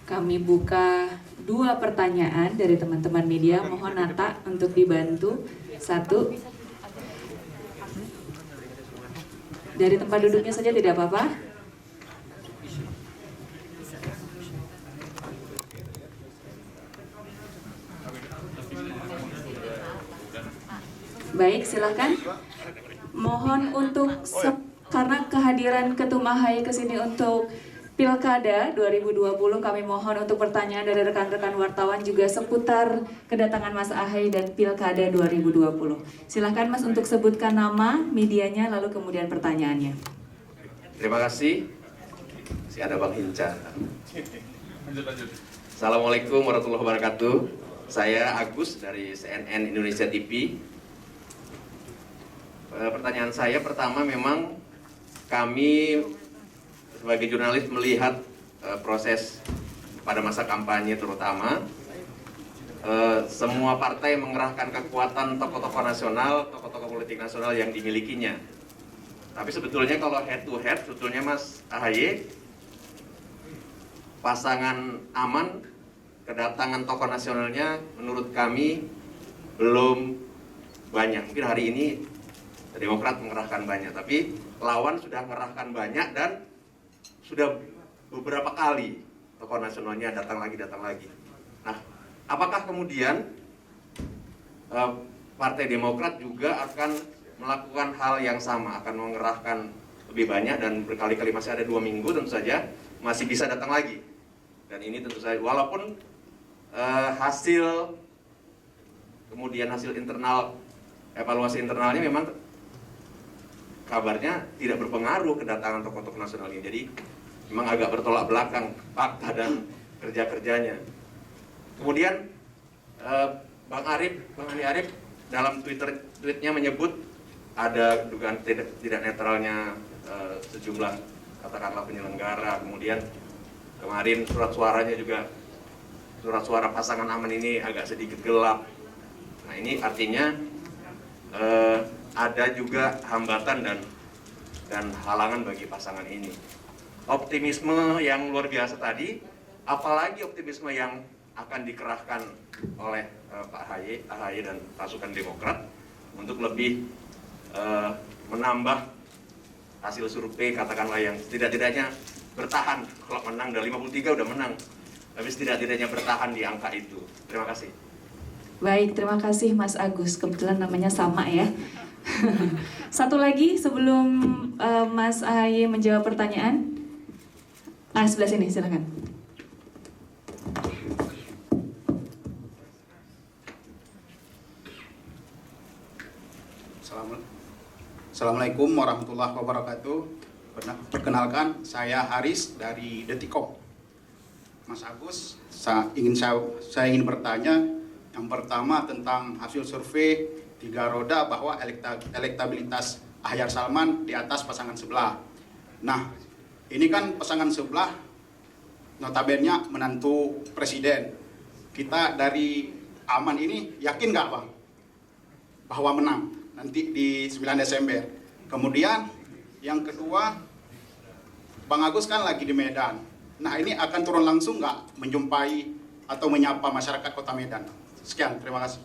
kami buka 2 pertanyaan dari teman-teman media. Mohon Nata untuk dibantu. 1. Dari tempat duduknya saja tidak apa-apa. Baik, silakan. Mohon untuk karena kehadiran Ketum AHY ke sini untuk Pilkada 2020, kami mohon untuk pertanyaan dari rekan-rekan wartawan juga seputar kedatangan Mas AHY dan Pilkada 2020. Silakan Mas untuk sebutkan nama, medianya, lalu kemudian pertanyaannya. Terima kasih. Masih ada Bang Hinca. Assalamualaikum warahmatullahi wabarakatuh. Saya Agus dari CNN Indonesia TV. Pertanyaan saya pertama, memang kami sebagai jurnalis melihat proses pada masa kampanye terutama semua partai mengerahkan kekuatan tokoh-tokoh nasional, tokoh-tokoh politik nasional yang dimilikinya. Tapi sebetulnya kalau head to head, sebetulnya Mas AHY, pasangan aman, kedatangan tokoh nasionalnya menurut kami belum banyak. Mungkin hari ini Demokrat mengerahkan banyak, tapi lawan sudah mengerahkan banyak dan sudah beberapa kali tokoh nasionalnya datang lagi. Nah, apakah kemudian Partai Demokrat juga akan melakukan hal yang sama, akan mengerahkan lebih banyak dan berkali-kali, masih ada 2 minggu tentu saja masih bisa datang lagi. Dan ini tentu saja walaupun hasil internal, evaluasi internalnya memang kabarnya tidak berpengaruh kedatangan tokoh-tokoh nasional ini. Jadi memang agak bertolak belakang fakta dan kerja-kerjanya. Kemudian Bang Andi Arief dalam tweetnya menyebut ada dugaan tidak netralnya sejumlah katakanlah penyelenggara. Kemudian kemarin surat suara pasangan aman ini agak sedikit gelap. Nah, ini artinya ada juga hambatan dan halangan bagi pasangan ini. Optimisme yang luar biasa tadi, apalagi optimisme yang akan dikerahkan oleh Pak AHY dan pasukan Demokrat untuk lebih menambah hasil survei, katakanlah yang setidak-tidaknya bertahan. Kalau menang dari 53 udah menang, tapi setidak-tidaknya bertahan di angka itu. Terima kasih. Baik, terima kasih Mas Agus. Kebetulan namanya sama ya. Satu lagi sebelum Mas AHY menjawab pertanyaan. Sebelah sini, silakan. Assalamualaikum warahmatullahi wabarakatuh. Perkenalkan, saya Haris dari Detikom. Mas Agus, saya ingin bertanya yang pertama tentang hasil survei 3 roda bahwa elektabilitas Ahyar Salman di atas pasangan sebelah. Nah, ini kan pasangan sebelah notabene menantu presiden. Kita dari Aman ini yakin nggak Bang bahwa menang nanti di 9 Desember? Kemudian yang kedua, Bang Agus kan lagi di Medan. Nah, ini akan turun langsung nggak menjumpai atau menyapa masyarakat Kota Medan? Sekian, terima kasih.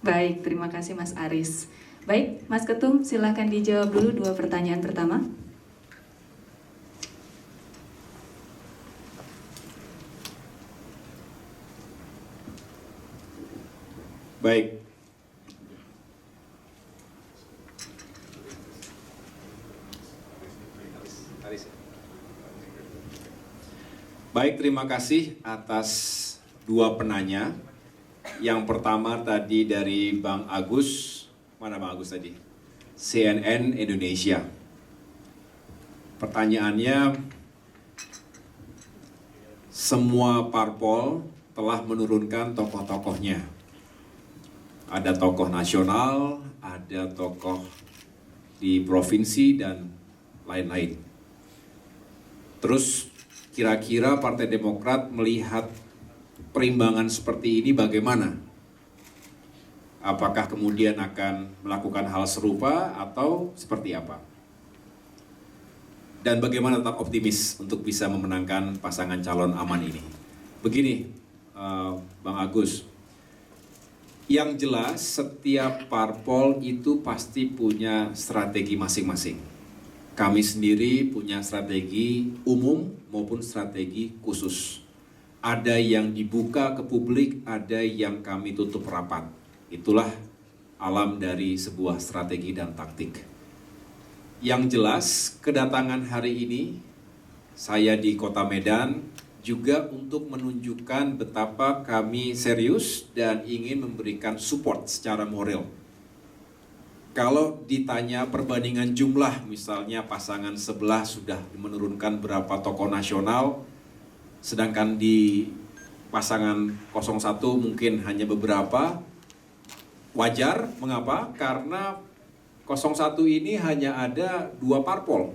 Baik, terima kasih Mas Aris. Baik, Mas Ketum, silahkan dijawab dulu 2 pertanyaan pertama. Baik. Baik, terima kasih atas 2 penanya. Yang pertama tadi dari Bang Agus, mana Bang Agus tadi? CNN Indonesia. Pertanyaannya, semua parpol telah menurunkan tokoh-tokohnya. Ada tokoh nasional, ada tokoh di provinsi dan lain-lain. Terus kira-kira Partai Demokrat melihat perimbangan seperti ini bagaimana? Apakah kemudian akan melakukan hal serupa atau seperti apa? Dan bagaimana tetap optimis untuk bisa memenangkan pasangan calon aman ini? Begini, Bang Agus, yang jelas setiap parpol itu pasti punya strategi masing-masing. Kami sendiri punya strategi umum maupun strategi khusus. Ada yang dibuka ke publik, ada yang kami tutup rapat. Itulah alam dari sebuah strategi dan taktik. Yang jelas, kedatangan hari ini saya di Kota Medan juga untuk menunjukkan betapa kami serius dan ingin memberikan support secara moral. Kalau ditanya perbandingan jumlah, misalnya pasangan sebelah sudah menurunkan berapa tokoh nasional, sedangkan di pasangan 01 mungkin hanya beberapa. Wajar, mengapa? Karena 01 ini hanya ada 2 parpol,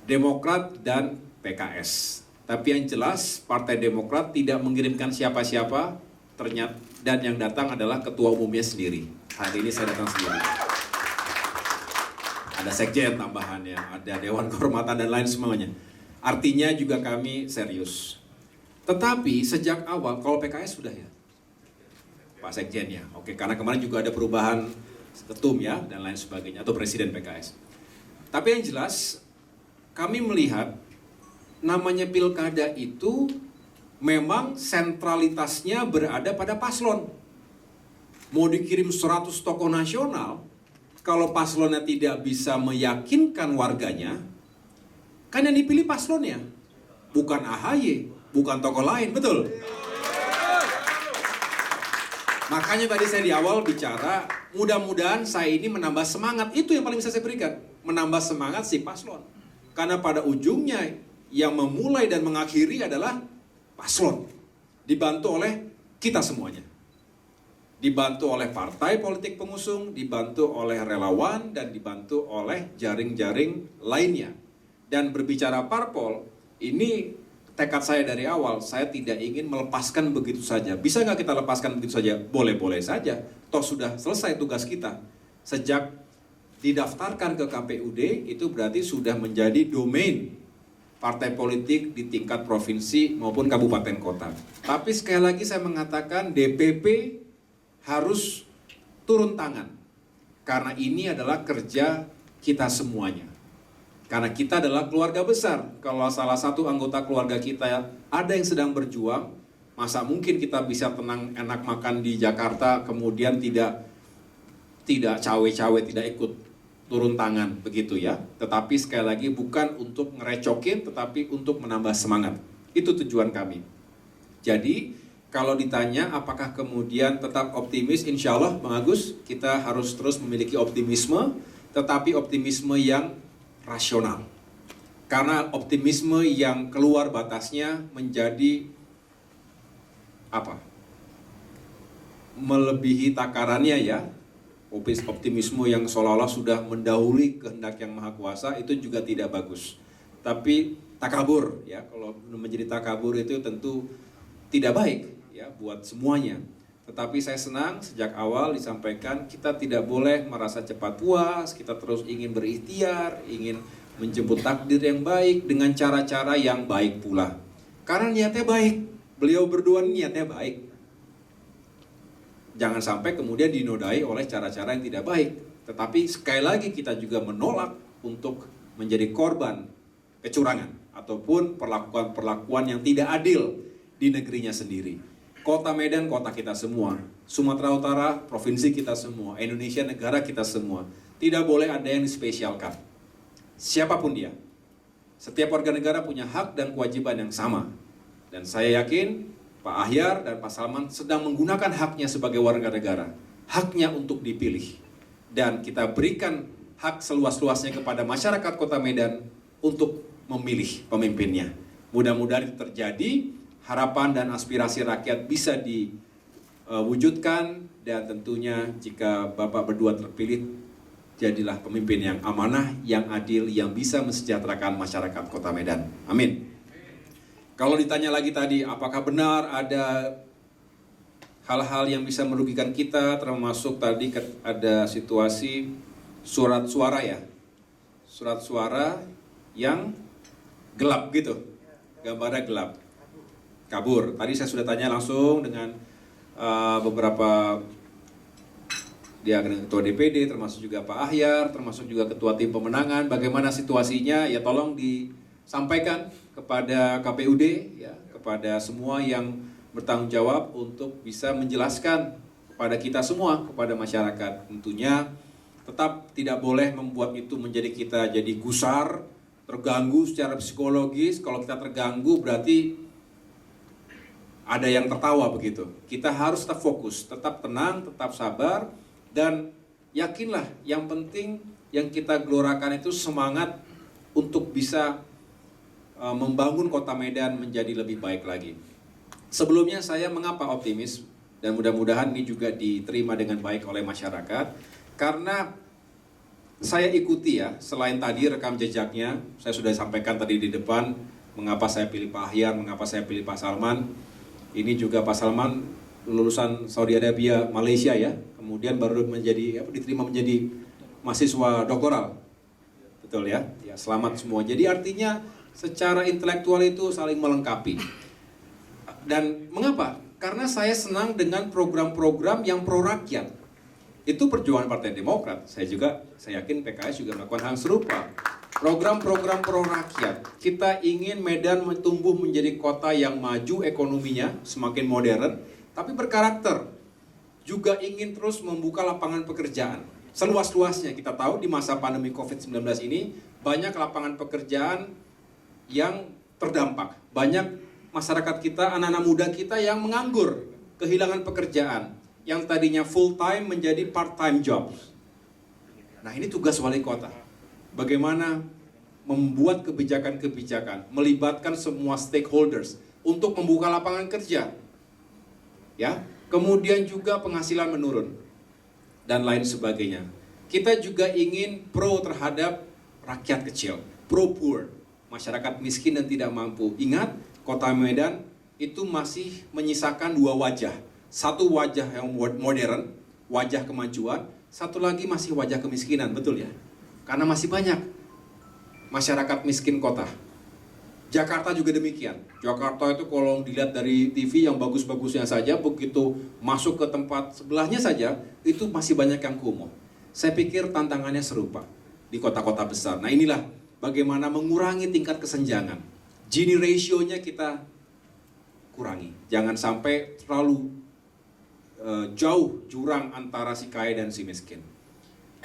Demokrat dan PKS. Tapi yang jelas Partai Demokrat tidak mengirimkan siapa-siapa, ternyata, dan yang datang adalah ketua umumnya sendiri. Hari ini saya datang sendiri. Ada sekjen tambahannya, ada Dewan Kehormatan dan lain semuanya. Artinya juga kami serius. Tetapi sejak awal, kalau PKS sudah ya, Pak Sekjen ya, oke, karena kemarin juga ada perubahan ketum ya, dan lain sebagainya, atau Presiden PKS. Tapi yang jelas, kami melihat namanya pilkada itu memang sentralitasnya berada pada paslon. Mau dikirim 100 tokoh nasional, kalau paslonnya tidak bisa meyakinkan warganya, kan yang dipilih paslonnya, bukan AHY, bukan tokoh lain, betul? Makanya tadi saya di awal bicara, mudah-mudahan saya ini menambah semangat, itu yang paling bisa saya berikan, menambah semangat si paslon. Karena pada ujungnya yang memulai dan mengakhiri adalah paslon, dibantu oleh kita semuanya. Dibantu oleh partai politik pengusung, dibantu oleh relawan, dan dibantu oleh jaring-jaring lainnya. Dan berbicara parpol, ini tekad saya dari awal, saya tidak ingin melepaskan begitu saja. Bisa nggak kita lepaskan begitu saja? Boleh-boleh saja. Toh sudah selesai tugas kita. Sejak didaftarkan ke KPUD, itu berarti sudah menjadi domain partai politik di tingkat provinsi maupun kabupaten kota. Tapi sekali lagi saya mengatakan DPP harus turun tangan. Karena ini adalah kerja kita semuanya. Karena kita adalah keluarga besar. Kalau salah satu anggota keluarga kita ada yang sedang berjuang, masa mungkin kita bisa tenang enak makan di Jakarta, kemudian tidak cawe-cawe, tidak ikut turun tangan, begitu ya. Tetapi sekali lagi bukan untuk ngerecokin, tetapi untuk menambah semangat. Itu tujuan kami. Jadi, kalau ditanya apakah kemudian tetap optimis, insya Allah Bang Agus, kita harus terus memiliki optimisme, tetapi optimisme yang rasional. Karena optimisme yang keluar batasnya menjadi melebihi takarannya ya. Optimisme yang seolah-olah sudah mendahului kehendak yang maha kuasa itu juga tidak bagus. Tapi takabur ya, kalau menjadi takabur itu tentu tidak baik ya buat semuanya. Tetapi saya senang sejak awal disampaikan kita tidak boleh merasa cepat puas, kita terus ingin berikhtiar, ingin menjemput takdir yang baik dengan cara-cara yang baik pula. Karena niatnya baik, beliau berdua niatnya baik. Jangan sampai kemudian dinodai oleh cara-cara yang tidak baik. Tetapi sekali lagi kita juga menolak untuk menjadi korban kecurangan ataupun perlakuan-perlakuan yang tidak adil di negerinya sendiri. Kota Medan, kota kita semua. Sumatera Utara, provinsi kita semua. Indonesia, negara kita semua. Tidak boleh ada yang dispesialkan. Siapapun dia. Setiap warga negara punya hak dan kewajiban yang sama. Dan saya yakin Pak Ahyar dan Pak Salman sedang menggunakan haknya sebagai warga negara. Haknya untuk dipilih. Dan kita berikan hak seluas-luasnya kepada masyarakat Kota Medan untuk memilih pemimpinnya. Mudah-mudahan itu terjadi. Harapan dan aspirasi rakyat bisa diwujudkan dan tentunya jika Bapak berdua terpilih, jadilah pemimpin yang amanah, yang adil, yang bisa mesejahterakan masyarakat Kota Medan. Amin. Kalau ditanya lagi tadi, apakah benar ada hal-hal yang bisa merugikan kita, termasuk tadi ada situasi surat suara ya, surat suara yang gelap gitu, gambarnya gelap, kabur. Tadi saya sudah tanya langsung dengan beberapa dia ketua DPD, termasuk juga Pak Ahyar, termasuk juga ketua tim pemenangan, bagaimana situasinya, ya tolong disampaikan kepada KPUD, ya, kepada semua yang bertanggung jawab untuk bisa menjelaskan kepada kita semua, kepada masyarakat. Tentunya tetap tidak boleh membuat itu menjadi kita jadi gusar, terganggu secara psikologis. Kalau kita terganggu berarti ada yang tertawa begitu. Kita harus tetap fokus, tetap tenang, tetap sabar, dan yakinlah yang penting yang kita gelorakan itu semangat untuk bisa membangun kota Medan menjadi lebih baik lagi. Sebelumnya saya mengapa optimis, dan mudah-mudahan ini juga diterima dengan baik oleh masyarakat, karena saya ikuti ya, selain tadi rekam jejaknya, saya sudah sampaikan tadi di depan, mengapa saya pilih Pak Ahyar, mengapa saya pilih Pak Salman. Ini juga Pak Salman lulusan Saudi Arabia, Malaysia ya, kemudian baru diterima menjadi mahasiswa doktoral. Betul ya? Ya, selamat semua. Jadi artinya secara intelektual itu saling melengkapi. Dan mengapa? Karena saya senang dengan program-program yang pro rakyat. Itu perjuangan Partai Demokrat. Saya yakin PKS juga melakukan hal serupa. Program-program pro rakyat. Kita ingin Medan tumbuh menjadi kota yang maju ekonominya, semakin modern, tapi berkarakter. Juga ingin terus membuka lapangan pekerjaan. Seluas-luasnya kita tahu di masa pandemi COVID-19 ini, banyak lapangan pekerjaan yang terdampak. Banyak masyarakat kita, anak-anak muda kita yang menganggur, kehilangan pekerjaan, yang tadinya full time menjadi part time jobs. Nah, ini tugas wali kota. Bagaimana membuat kebijakan-kebijakan, melibatkan semua stakeholders untuk membuka lapangan kerja. Ya, kemudian juga penghasilan menurun dan lain sebagainya. Kita juga ingin pro terhadap rakyat kecil, pro poor, masyarakat miskin dan tidak mampu. Ingat, Kota Medan itu masih menyisakan dua wajah. Satu wajah yang modern, wajah kemajuan, satu lagi masih wajah kemiskinan, betul ya? Karena masih banyak masyarakat miskin kota. Jakarta juga demikian. Jakarta itu kalau dilihat dari TV yang bagus-bagusnya saja, begitu masuk ke tempat sebelahnya saja, itu masih banyak yang kumuh. Saya pikir tantangannya serupa di kota-kota besar. Nah, inilah bagaimana mengurangi tingkat kesenjangan. Gini ratio-nya kita kurangi. Jangan sampai terlalu jauh jurang antara si kaya dan si miskin.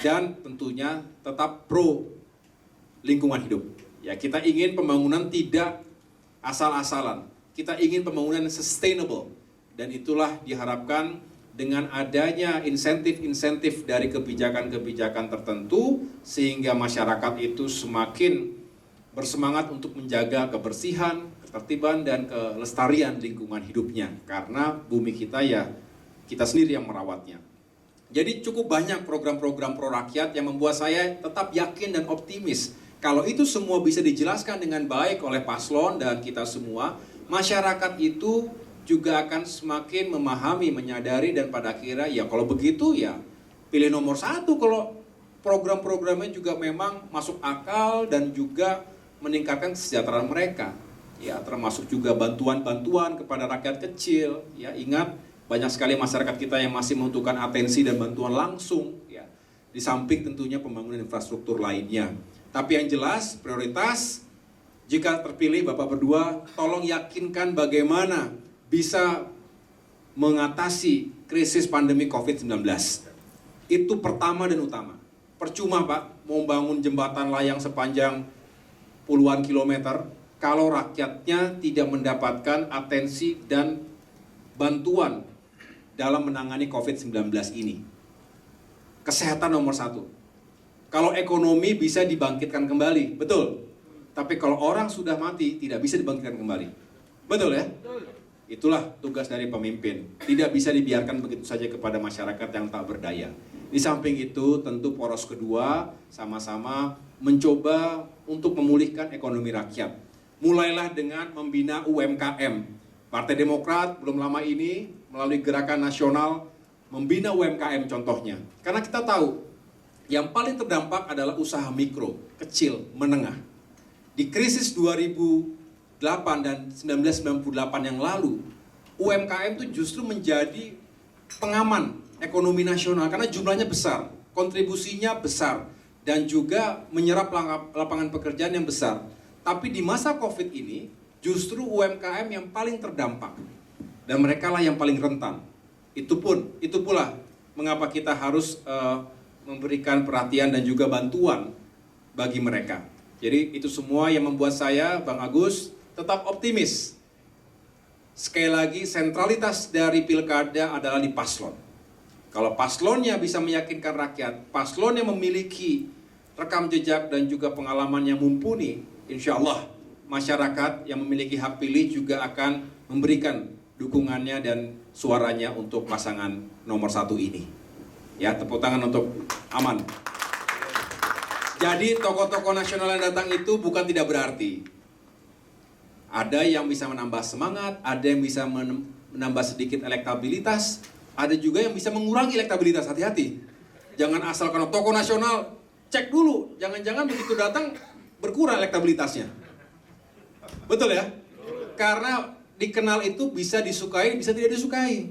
Dan tentunya tetap pro lingkungan hidup. Ya, kita ingin pembangunan tidak asal-asalan. Kita ingin pembangunan sustainable. Dan itulah diharapkan dengan adanya insentif-insentif dari kebijakan-kebijakan tertentu, sehingga masyarakat itu semakin bersemangat untuk menjaga kebersihan, ketertiban, dan kelestarian lingkungan hidupnya. Karena bumi kita ya kita sendiri yang merawatnya. Jadi cukup banyak program-program pro rakyat yang membuat saya tetap yakin dan optimis. Kalau itu semua bisa dijelaskan dengan baik oleh paslon dan kita semua, masyarakat itu juga akan semakin memahami, menyadari, dan pada akhirnya ya kalau begitu ya pilih nomor 1 kalau program-programnya juga memang masuk akal dan juga meningkatkan kesejahteraan mereka. Ya, termasuk juga bantuan-bantuan kepada rakyat kecil. Ya, ingat banyak sekali masyarakat kita yang masih membutuhkan atensi dan bantuan langsung, ya. Di samping tentunya pembangunan infrastruktur lainnya. Tapi yang jelas prioritas jika terpilih Bapak berdua, tolong yakinkan bagaimana bisa mengatasi krisis pandemi COVID-19. Itu pertama dan utama. Percuma Pak mau bangun jembatan layang sepanjang puluhan kilometer kalau rakyatnya tidak mendapatkan atensi dan bantuan dalam menangani COVID-19 ini. Kesehatan nomor 1. Kalau ekonomi bisa dibangkitkan kembali, betul. Tapi kalau orang sudah mati, tidak bisa dibangkitkan kembali. Betul ya? Itulah tugas dari pemimpin. Tidak bisa dibiarkan begitu saja kepada masyarakat yang tak berdaya. Di samping itu, tentu poros kedua sama-sama mencoba untuk memulihkan ekonomi rakyat. mulailah dengan membina UMKM. Partai Demokrat belum lama ini melalui gerakan nasional membina UMKM contohnya. Karena kita tahu yang paling terdampak adalah usaha mikro, kecil, menengah. Di krisis 2008 dan 1998 yang lalu, UMKM itu justru menjadi pengaman ekonomi nasional karena jumlahnya besar, kontribusinya besar, dan juga menyerap lapangan pekerjaan yang besar. Tapi di masa COVID ini, justru UMKM yang paling terdampak. Dan mereka lah yang paling rentan. Itu pula mengapa kita harus memberikan perhatian dan juga bantuan bagi mereka. Jadi itu semua yang membuat saya, Bang Agus, tetap optimis. Sekali lagi, sentralitas dari pilkada adalah di paslon. Kalau paslonnya bisa meyakinkan rakyat, paslonnya memiliki rekam jejak dan juga pengalaman yang mumpuni, insya Allah masyarakat yang memiliki hak pilih juga akan memberikan dukungannya dan suaranya untuk pasangan nomor 1 ini. Ya, tepuk tangan untuk Aman. Jadi tokoh-tokoh nasional yang datang itu bukan tidak berarti. Ada yang bisa menambah semangat, ada yang bisa menambah sedikit elektabilitas, ada juga yang bisa mengurangi elektabilitas. Hati-hati. Jangan asal karena tokoh nasional, cek dulu. Jangan-jangan begitu datang berkurang elektabilitasnya. Betul ya? Karena dikenal itu bisa disukai, bisa tidak disukai.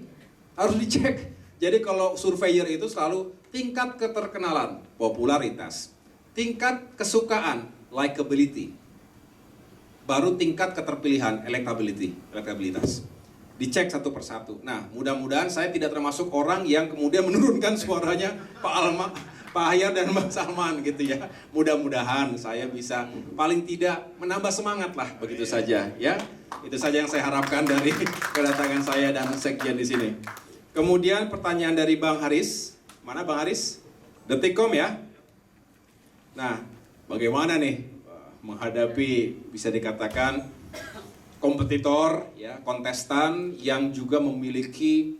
Harus dicek. Jadi kalau surveyor itu selalu tingkat keterkenalan, popularitas, tingkat kesukaan, likability, baru tingkat keterpilihan, elektabilitas. Dicek satu persatu. Nah, mudah-mudahan saya tidak termasuk orang yang kemudian menurunkan suaranya Pak Ahyar dan Bang Salman gitu ya. Mudah-mudahan saya bisa paling tidak menambah semangat lah, begitu saja ya. Itu saja yang saya harapkan dari kedatangan saya dan sekjen di sini. Kemudian pertanyaan dari Bang Haris. Mana Bang Haris? Detikcom ya. Nah, bagaimana nih menghadapi bisa dikatakan kompetitor ya, kontestan yang juga memiliki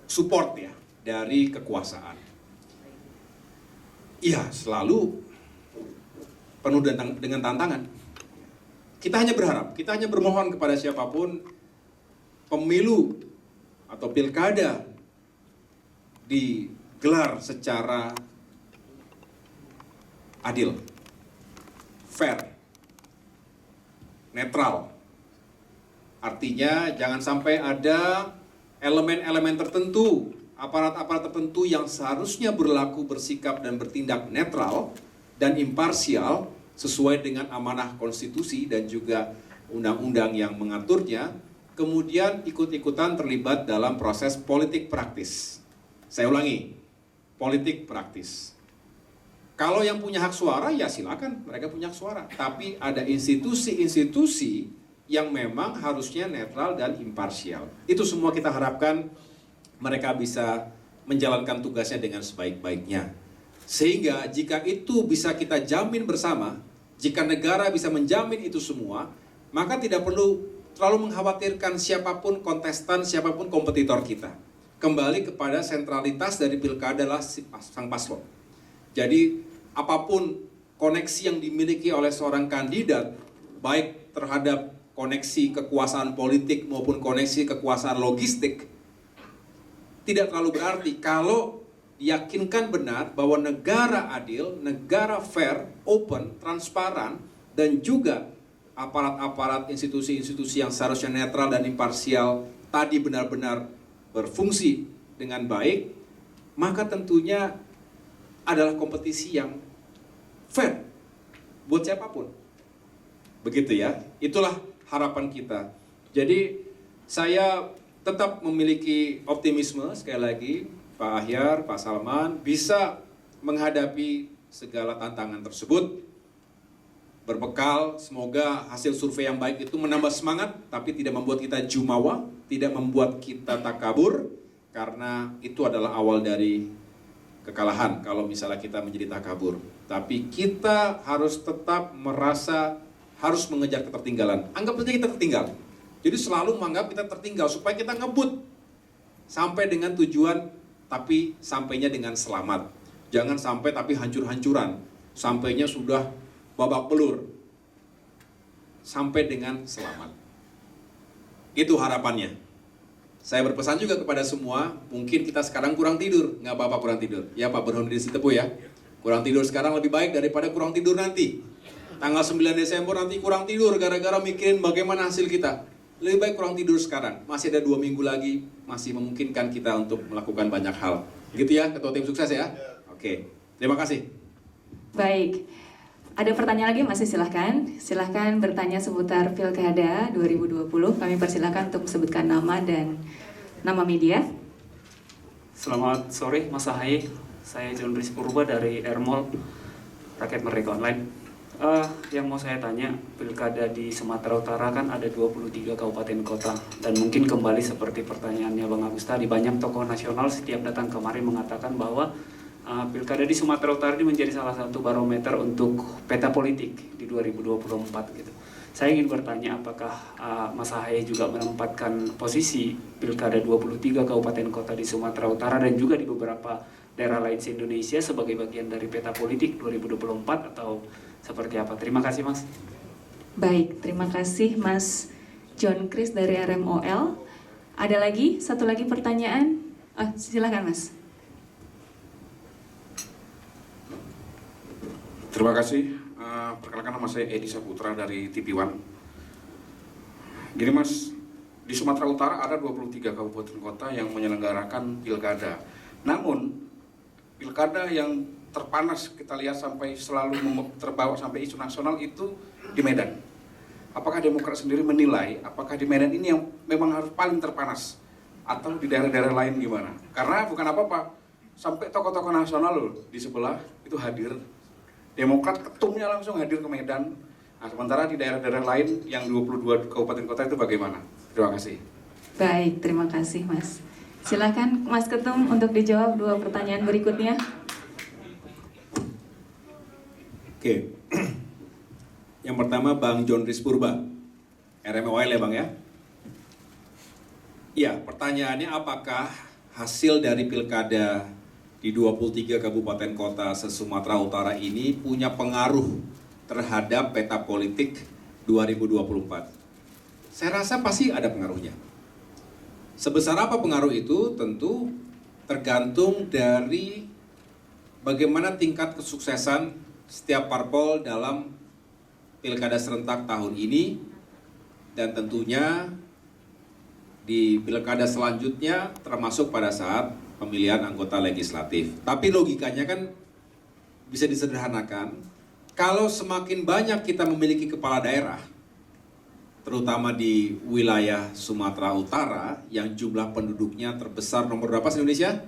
support ya dari kekuasaan. Iya, selalu penuh dengan tantangan. Kita hanya berharap, kita hanya bermohon kepada siapapun, pemilu atau pilkada digelar secara adil, fair, netral. Artinya jangan sampai ada elemen-elemen tertentu, aparat-aparat tertentu yang seharusnya berlaku, bersikap dan bertindak netral dan imparsial sesuai dengan amanah konstitusi dan juga undang-undang yang mengaturnya, kemudian ikut-ikutan terlibat dalam proses politik praktis. Saya ulangi, politik praktis. Kalau yang punya hak suara, ya silakan, mereka punya hak suara. Tapi ada institusi-institusi yang memang harusnya netral dan imparsial. Itu semua kita harapkan mereka bisa menjalankan tugasnya dengan sebaik-baiknya. Sehingga jika itu bisa kita jamin bersama, jika negara bisa menjamin itu semua, maka tidak perlu terlalu mengkhawatirkan siapapun kontestan, siapapun kompetitor kita. Kembali kepada sentralitas dari pilkada adalah sang paslon. Jadi apapun koneksi yang dimiliki oleh seorang kandidat, baik terhadap koneksi kekuasaan politik maupun koneksi kekuasaan logistik, tidak terlalu berarti kalau yakinkan benar bahwa negara adil, negara fair, open, transparan, dan juga aparat-aparat institusi-institusi yang seharusnya netral dan imparsial tadi benar-benar berfungsi dengan baik, maka tentunya adalah kompetisi yang fair buat siapapun. Begitu ya, itulah harapan kita. Jadi saya tetap memiliki optimisme, sekali lagi, Pak Ahyar, Pak Salman bisa menghadapi segala tantangan tersebut. Berbekal, semoga hasil survei yang baik itu menambah semangat, tapi tidak membuat kita jumawa, tidak membuat kita takabur, karena itu adalah awal dari kekalahan kalau misalnya kita menjadi takabur. Tapi kita harus tetap merasa harus mengejar ketertinggalan. Anggap saja kita tertinggal. Jadi selalu menganggap kita tertinggal supaya kita ngebut sampai dengan tujuan, tapi sampainya dengan selamat. Jangan sampai tapi hancur-hancuran, sampainya sudah babak belur. sampai dengan selamat. Itu harapannya. Saya berpesan juga kepada semua, mungkin kita sekarang kurang tidur, nggak apa-apa kurang tidur. Ya Pak Burhanuddin Sitepu ya, kurang tidur sekarang lebih baik daripada kurang tidur nanti. Tanggal 9 Desember nanti kurang tidur gara-gara mikirin bagaimana hasil kita. Lebih baik kurang tidur sekarang, masih ada 2 minggu lagi, masih memungkinkan kita untuk melakukan banyak hal. Gitu ya, Ketua Tim Sukses ya? Oke, terima kasih. Baik, ada pertanyaan lagi masih silahkan. Silahkan bertanya seputar Pilkada 2020. Kami persilahkan untuk sebutkan nama dan nama media. Selamat sore Mas Ahaye, saya John Rizky Purba dari Ermol Rakyat Merdeka Online. Yang mau saya tanya, Pilkada di Sumatera Utara kan ada 23 kabupaten kota, dan mungkin kembali seperti pertanyaannya Bang Agus tadi, banyak tokoh nasional setiap datang kemari mengatakan bahwa Pilkada di Sumatera Utara ini menjadi salah satu barometer untuk peta politik di 2024 gitu. Saya ingin bertanya apakah Mas Ahaye juga menempatkan posisi Pilkada 23 kabupaten kota di Sumatera Utara dan juga di beberapa daerah lain di Indonesia sebagai bagian dari peta politik 2024 atau seperti apa? Terima kasih Mas. Baik, terima kasih Mas John Chris dari RMOL. Ada lagi, satu lagi pertanyaan? Silakan Mas. Terima kasih. Perkenalkan nama saya Edi Saputra dari TV One. Gini Mas, di Sumatera Utara ada 23 kabupaten kota yang menyelenggarakan pilkada. Namun, pilkada yang terpanas kita lihat sampai selalu terbawa sampai isu nasional itu di Medan. Apakah Demokrat sendiri menilai apakah di Medan ini yang memang harus paling terpanas atau di daerah-daerah lain gimana? Karena bukan apa-apa, sampai tokoh-tokoh nasional loh di sebelah itu hadir. Demokrat ketumnya langsung hadir ke Medan. Nah, sementara di daerah-daerah lain yang 22 kabupaten kota itu bagaimana? Terima kasih. Baik, terima kasih Mas. Silakan Mas Ketum untuk dijawab 2 pertanyaan berikutnya. Oke. Yang pertama Bang John Rizky Purba, RMOL ya Bang ya? Iya, pertanyaannya apakah hasil dari pilkada di 23 kabupaten kota se-Sumatera Utara ini punya pengaruh terhadap peta politik 2024? Saya rasa pasti ada pengaruhnya. Sebesar apa pengaruh itu tentu tergantung dari bagaimana tingkat kesuksesan setiap parpol dalam pilkada serentak tahun ini, dan tentunya di pilkada selanjutnya termasuk pada saat pemilihan anggota legislatif. Tapi logikanya kan bisa disederhanakan, kalau semakin banyak kita memiliki kepala daerah, terutama di wilayah Sumatera Utara yang jumlah penduduknya terbesar nomor berapa di Indonesia?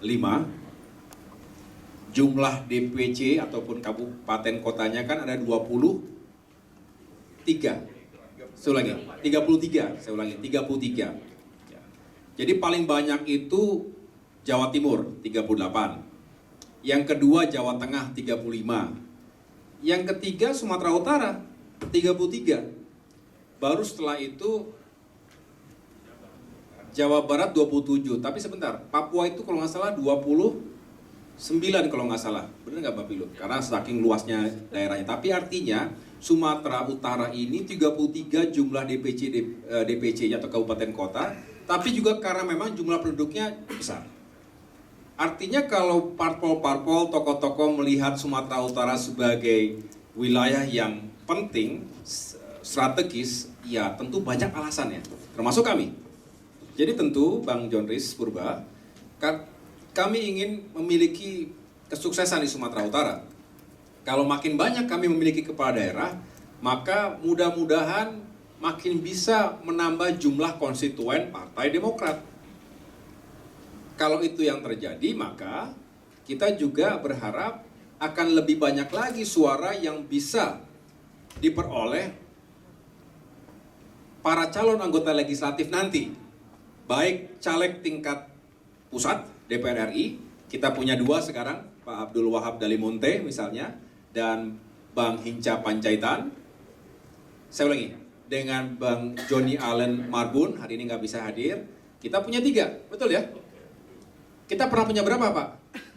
5. Jumlah DPC ataupun kabupaten kotanya kan ada 23. Saya ulangi, 33. Saya ulangi, 33. Jadi paling banyak itu Jawa Timur 38. Yang kedua Jawa Tengah 35. Yang ketiga Sumatera Utara 33. Baru setelah itu Jawa Barat 27. Tapi sebentar, Papua itu kalau nggak salah 29 kalau nggak salah, benar nggak Bapak Ilu? Karena saking luasnya daerahnya. Tapi artinya Sumatera Utara ini 33 jumlah DPC-nya atau kabupaten kota, tapi juga karena memang jumlah penduduknya besar. Artinya kalau parpol-parpol, tokoh-tokoh melihat Sumatera Utara sebagai wilayah yang penting, strategis, ya tentu banyak alasannya, termasuk kami. Jadi tentu Bang John Rizky Purba, kami ingin memiliki kesuksesan di Sumatera Utara. Kalau makin banyak kami memiliki kepala daerah, maka mudah-mudahan makin bisa menambah jumlah konstituen Partai Demokrat. Kalau itu yang terjadi, maka kita juga berharap akan lebih banyak lagi suara yang bisa diperoleh para calon anggota legislatif nanti. Baik caleg tingkat pusat, DPR RI, kita punya 2 sekarang, Pak Abdul Wahab Dalimunte misalnya, dan Bang Hinca Panjaitan. Saya ulangi, dengan Bang Joni Allen Marbun, hari ini nggak bisa hadir. Kita punya 3, betul ya? Kita pernah punya berapa Pak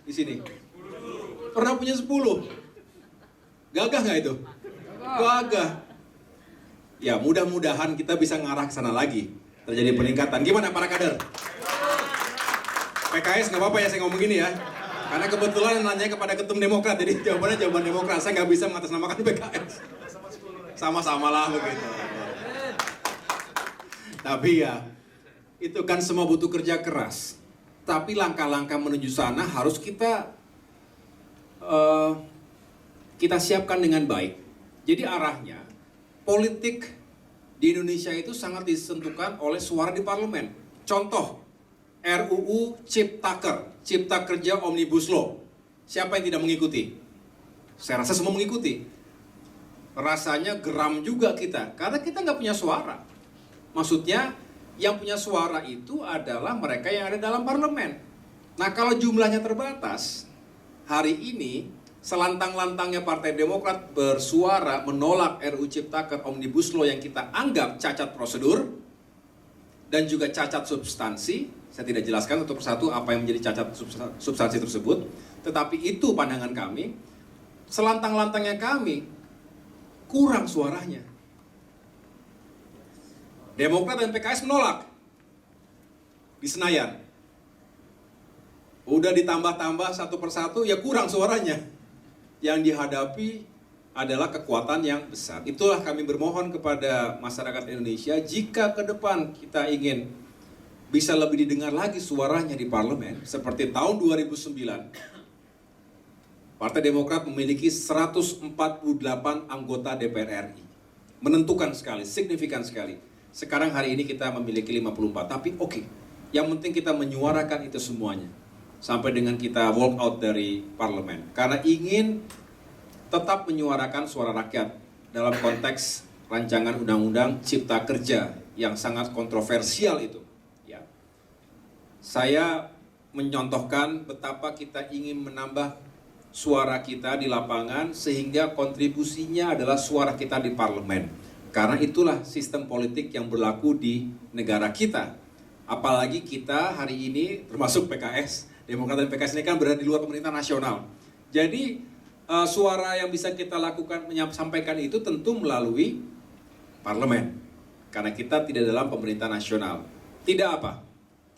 di sini? Pernah punya 10. Gagah nggak itu? Gagah. Ya, mudah-mudahan kita bisa ngarah ke sana lagi. Terjadi peningkatan. Gimana para kader? PKS nggak apa-apa ya saya ngomong gini ya. Karena kebetulan nanya kepada ketum Demokrat, jadi jawabannya jawaban Demokrat. Saya nggak bisa mengatasnamakan PKS. Sama-sama lah begitu. Tapi ya, itu kan semua butuh kerja keras. Tapi langkah-langkah menuju sana harus kita siapkan dengan baik. Jadi arahnya, politik di Indonesia itu sangat ditentukan oleh suara di parlemen. Contoh, RUU Cipta Kerja Omnibus Law. Siapa yang tidak mengikuti? Saya rasa semua mengikuti. Rasanya geram juga kita, karena kita nggak punya suara. Maksudnya, yang punya suara itu adalah mereka yang ada dalam parlemen. Nah, kalau jumlahnya terbatas, hari ini selantang-lantangnya Partai Demokrat bersuara menolak RUU Ciptaker Omnibus Law yang kita anggap cacat prosedur dan juga cacat substansi. Saya tidak jelaskan untuk persatu apa yang menjadi cacat substansi tersebut, tetapi itu pandangan kami. Selantang-lantangnya kami kurang suaranya. Demokrat dan PKS menolak di Senayan. Udah ditambah-tambah satu persatu, ya kurang suaranya. Yang dihadapi adalah kekuatan yang besar. Itulah kami bermohon kepada masyarakat Indonesia, jika ke depan kita ingin bisa lebih didengar lagi suaranya di parlemen, seperti tahun 2009, Partai Demokrat memiliki 148 anggota DPR RI. Menentukan sekali, signifikan sekali. Sekarang hari ini kita memiliki 54, tapi oke. Yang penting kita menyuarakan itu semuanya. Sampai dengan kita walk out dari parlemen. Karena ingin tetap menyuarakan suara rakyat dalam konteks rancangan undang-undang Cipta Kerja yang sangat kontroversial itu. Ya. Saya menyontohkan betapa kita ingin menambah suara kita di lapangan sehingga kontribusinya adalah suara kita di parlemen. Karena itulah sistem politik yang berlaku di negara kita. Apalagi kita hari ini termasuk PKS, Demokrat dan PKS ini kan berada di luar pemerintah nasional. Jadi suara yang bisa kita lakukan menyampaikan itu tentu melalui parlemen. Karena kita tidak dalam pemerintah nasional. Tidak apa?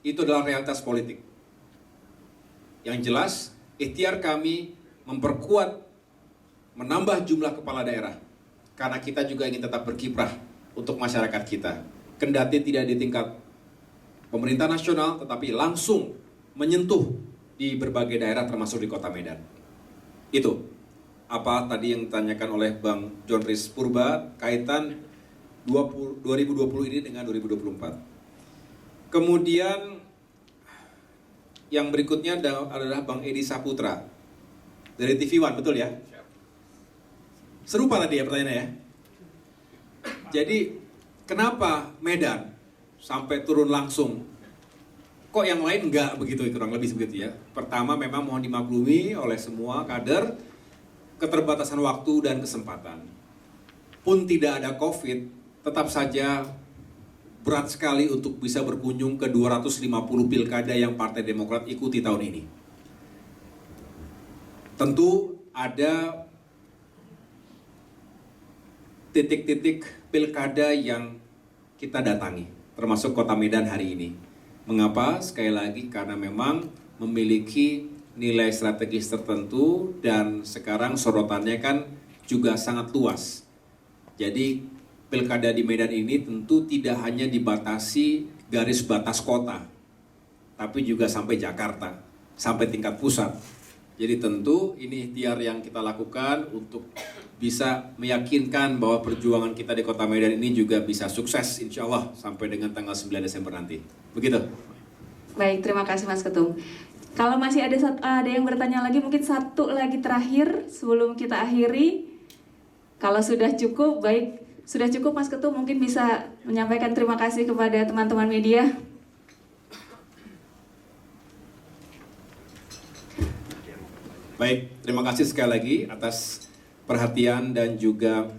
Itu adalah realitas politik. Yang jelas, ikhtiar kami memperkuat, menambah jumlah kepala daerah. Karena kita juga ingin tetap berkiprah untuk masyarakat kita. Kendati tidak di tingkat pemerintah nasional, tetapi langsung menyentuh di berbagai daerah termasuk di Kota Medan. Itu apa tadi yang ditanyakan oleh Bang John Riz Purba kaitan 2020 ini dengan 2024. Kemudian yang berikutnya adalah Bang Edi Saputra dari TV One, betul ya? Serupa tadi ya pertanyaannya ya. Jadi kenapa Medan sampai turun langsung? Kok yang lain enggak begitu, kurang lebih begitu ya. Pertama memang mohon dimaklumi oleh semua kader, keterbatasan waktu dan kesempatan. Pun tidak ada COVID, tetap saja berat sekali untuk bisa berkunjung ke 250 pilkada yang Partai Demokrat ikuti tahun ini. Tentu ada titik-titik pilkada yang kita datangi, termasuk Kota Medan hari ini. Mengapa? Sekali lagi karena memang memiliki nilai strategis tertentu dan sekarang sorotannya kan juga sangat luas. Jadi pilkada di Medan ini tentu tidak hanya dibatasi garis batas kota, tapi juga sampai Jakarta, sampai tingkat pusat. Jadi tentu ini ikhtiar yang kita lakukan untuk bisa meyakinkan bahwa perjuangan kita di Kota Medan ini juga bisa sukses insya Allah sampai dengan tanggal 9 Desember nanti. Begitu. Baik, terima kasih Mas Ketum. Kalau masih ada yang bertanya lagi, mungkin satu lagi terakhir sebelum kita akhiri. Kalau sudah cukup, baik. Sudah cukup Mas Ketum, mungkin bisa menyampaikan terima kasih kepada teman-teman media. Baik, terima kasih sekali lagi atas perhatian dan juga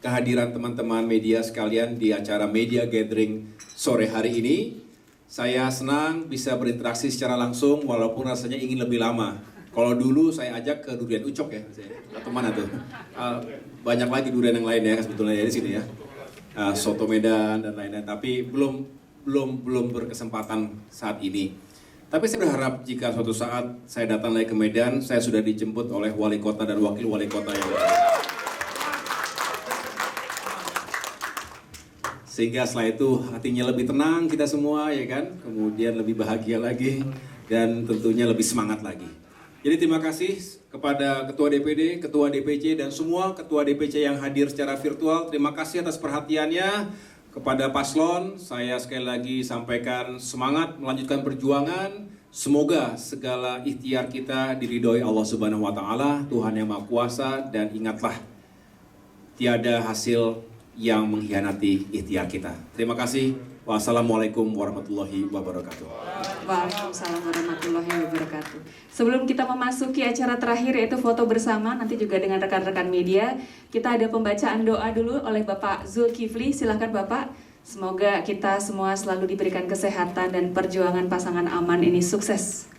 kehadiran teman-teman media sekalian di acara Media Gathering sore hari ini. Saya senang bisa berinteraksi secara langsung walaupun rasanya ingin lebih lama. Kalau dulu saya ajak ke Durian Ucok ya, atau mana tuh? Banyak lagi durian yang lain ya sebetulnya ya di sini ya. Soto Medan dan lain-lain, tapi belum berkesempatan saat ini. Tapi saya berharap jika suatu saat saya datang lagi ke Medan, saya sudah dijemput oleh wali kota dan wakil wali kota yang lain. Sehingga setelah itu hatinya lebih tenang kita semua, ya kan? Kemudian lebih bahagia lagi dan tentunya lebih semangat lagi. Jadi terima kasih kepada Ketua DPD, Ketua DPC, dan semua Ketua DPC yang hadir secara virtual. Terima kasih atas perhatiannya. Kepada paslon, saya sekali lagi sampaikan semangat melanjutkan perjuangan. Semoga segala ikhtiar kita diridhoi Allah Subhanahu wa Ta'ala, Tuhan yang Maha Kuasa, dan ingatlah tiada hasil yang mengkhianati ikhtiar kita. Terima kasih. Wassalamualaikum warahmatullahi wabarakatuh. Waalaikumsalam warahmatullahi wabarakatuh. Sebelum kita memasuki acara terakhir yaitu foto bersama nanti juga dengan rekan-rekan media, kita ada pembacaan doa dulu oleh Bapak Zulkifli. Silakan Bapak. Semoga kita semua selalu diberikan kesehatan dan perjuangan pasangan aman ini sukses.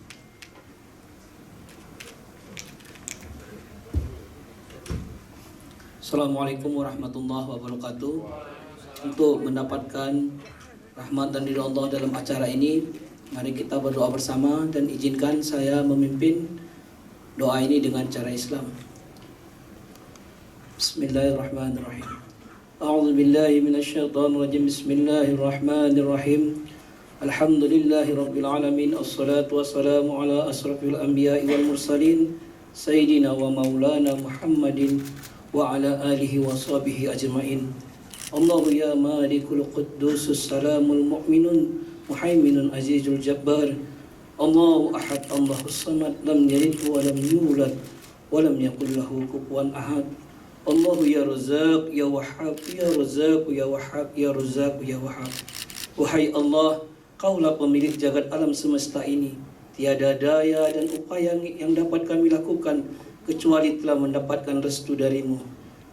Assalamualaikum warahmatullahi wabarakatuh. Untuk mendapatkan rahmat dan ridha Allah dalam acara ini, mari kita berdoa bersama dan izinkan saya memimpin doa ini dengan cara Islam. Bismillahirrahmanirrahim. A'udzu billahi minasyaitonir rajim. Bismillahirrahmanirrahim. Alhamdulillahirabbil alamin. Assalatu wassalamu ala asrafil anbiya'i wal mursalin sayyidina wa maulana Muhammadin wa ala alihi wa sahbihi ajma'in. Allahu ya malikul quddusus salamul mu'minun muhaiminun azizul jabbar. Allahu ahad Allahus samad lam yalid wa lam yulad wa lam yakul lahu kufuwan ahad. Allahu ya Razzaq ya Wahhab ya Razzaq ya Wahhab ya Razzaq ya Wahhab. Wahai Allah, Kaulah pemilik jagat alam semesta ini. Tiada daya dan upaya yang dapat kami lakukan kecuali telah mendapatkan restu darimu.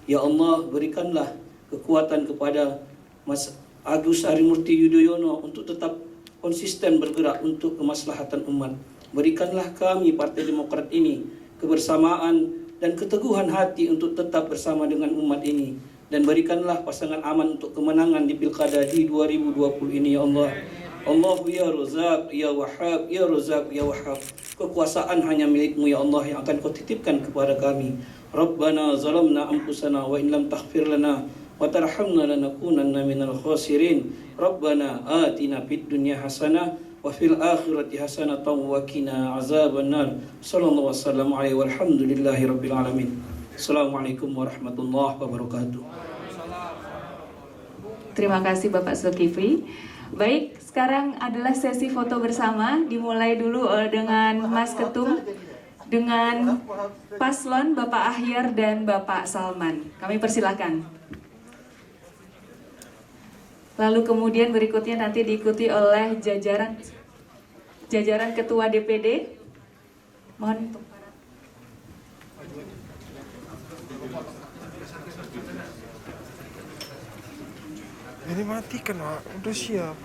Ya Allah, berikanlah kekuatan kepada Mas Agus Harimurti Yudhoyono untuk tetap konsisten bergerak untuk kemaslahatan umat. Berikanlah kami Partai Demokrat ini kebersamaan dan keteguhan hati untuk tetap bersama dengan umat ini. Dan berikanlah pasangan aman untuk kemenangan di Pilkada di 2020 ini, ya Allah. Allahu ya Razzaq, ya Wahhab, ya Razzaq, ya Wahhab. Kekuasaan hanya milik-Mu, ya Allah, yang akan Kau titipkan kepada kami. Rabbana zalamna anfusana wa in lam taghfir lana wa tarhamna lanakunanna minal khasirin. Rabbana atina fid dunya hasanah wa fil akhirati hasanatan wa qina azabannar. Sallallahu wasallam alaihi walhamdulillahi rabbil alamin. Assalamualaikum warahmatullahi wabarakatuh. Terima kasih Bapak Zulkifli. Baik, sekarang adalah sesi foto bersama. Dimulai dulu dengan Mas Ketum, dengan Paslon Bapak Ahyar dan Bapak Salman. Kami persilakan. Lalu kemudian berikutnya nanti diikuti oleh jajaran Ketua DPD. Mohon untuk ini matikan, Pak. Udah siap.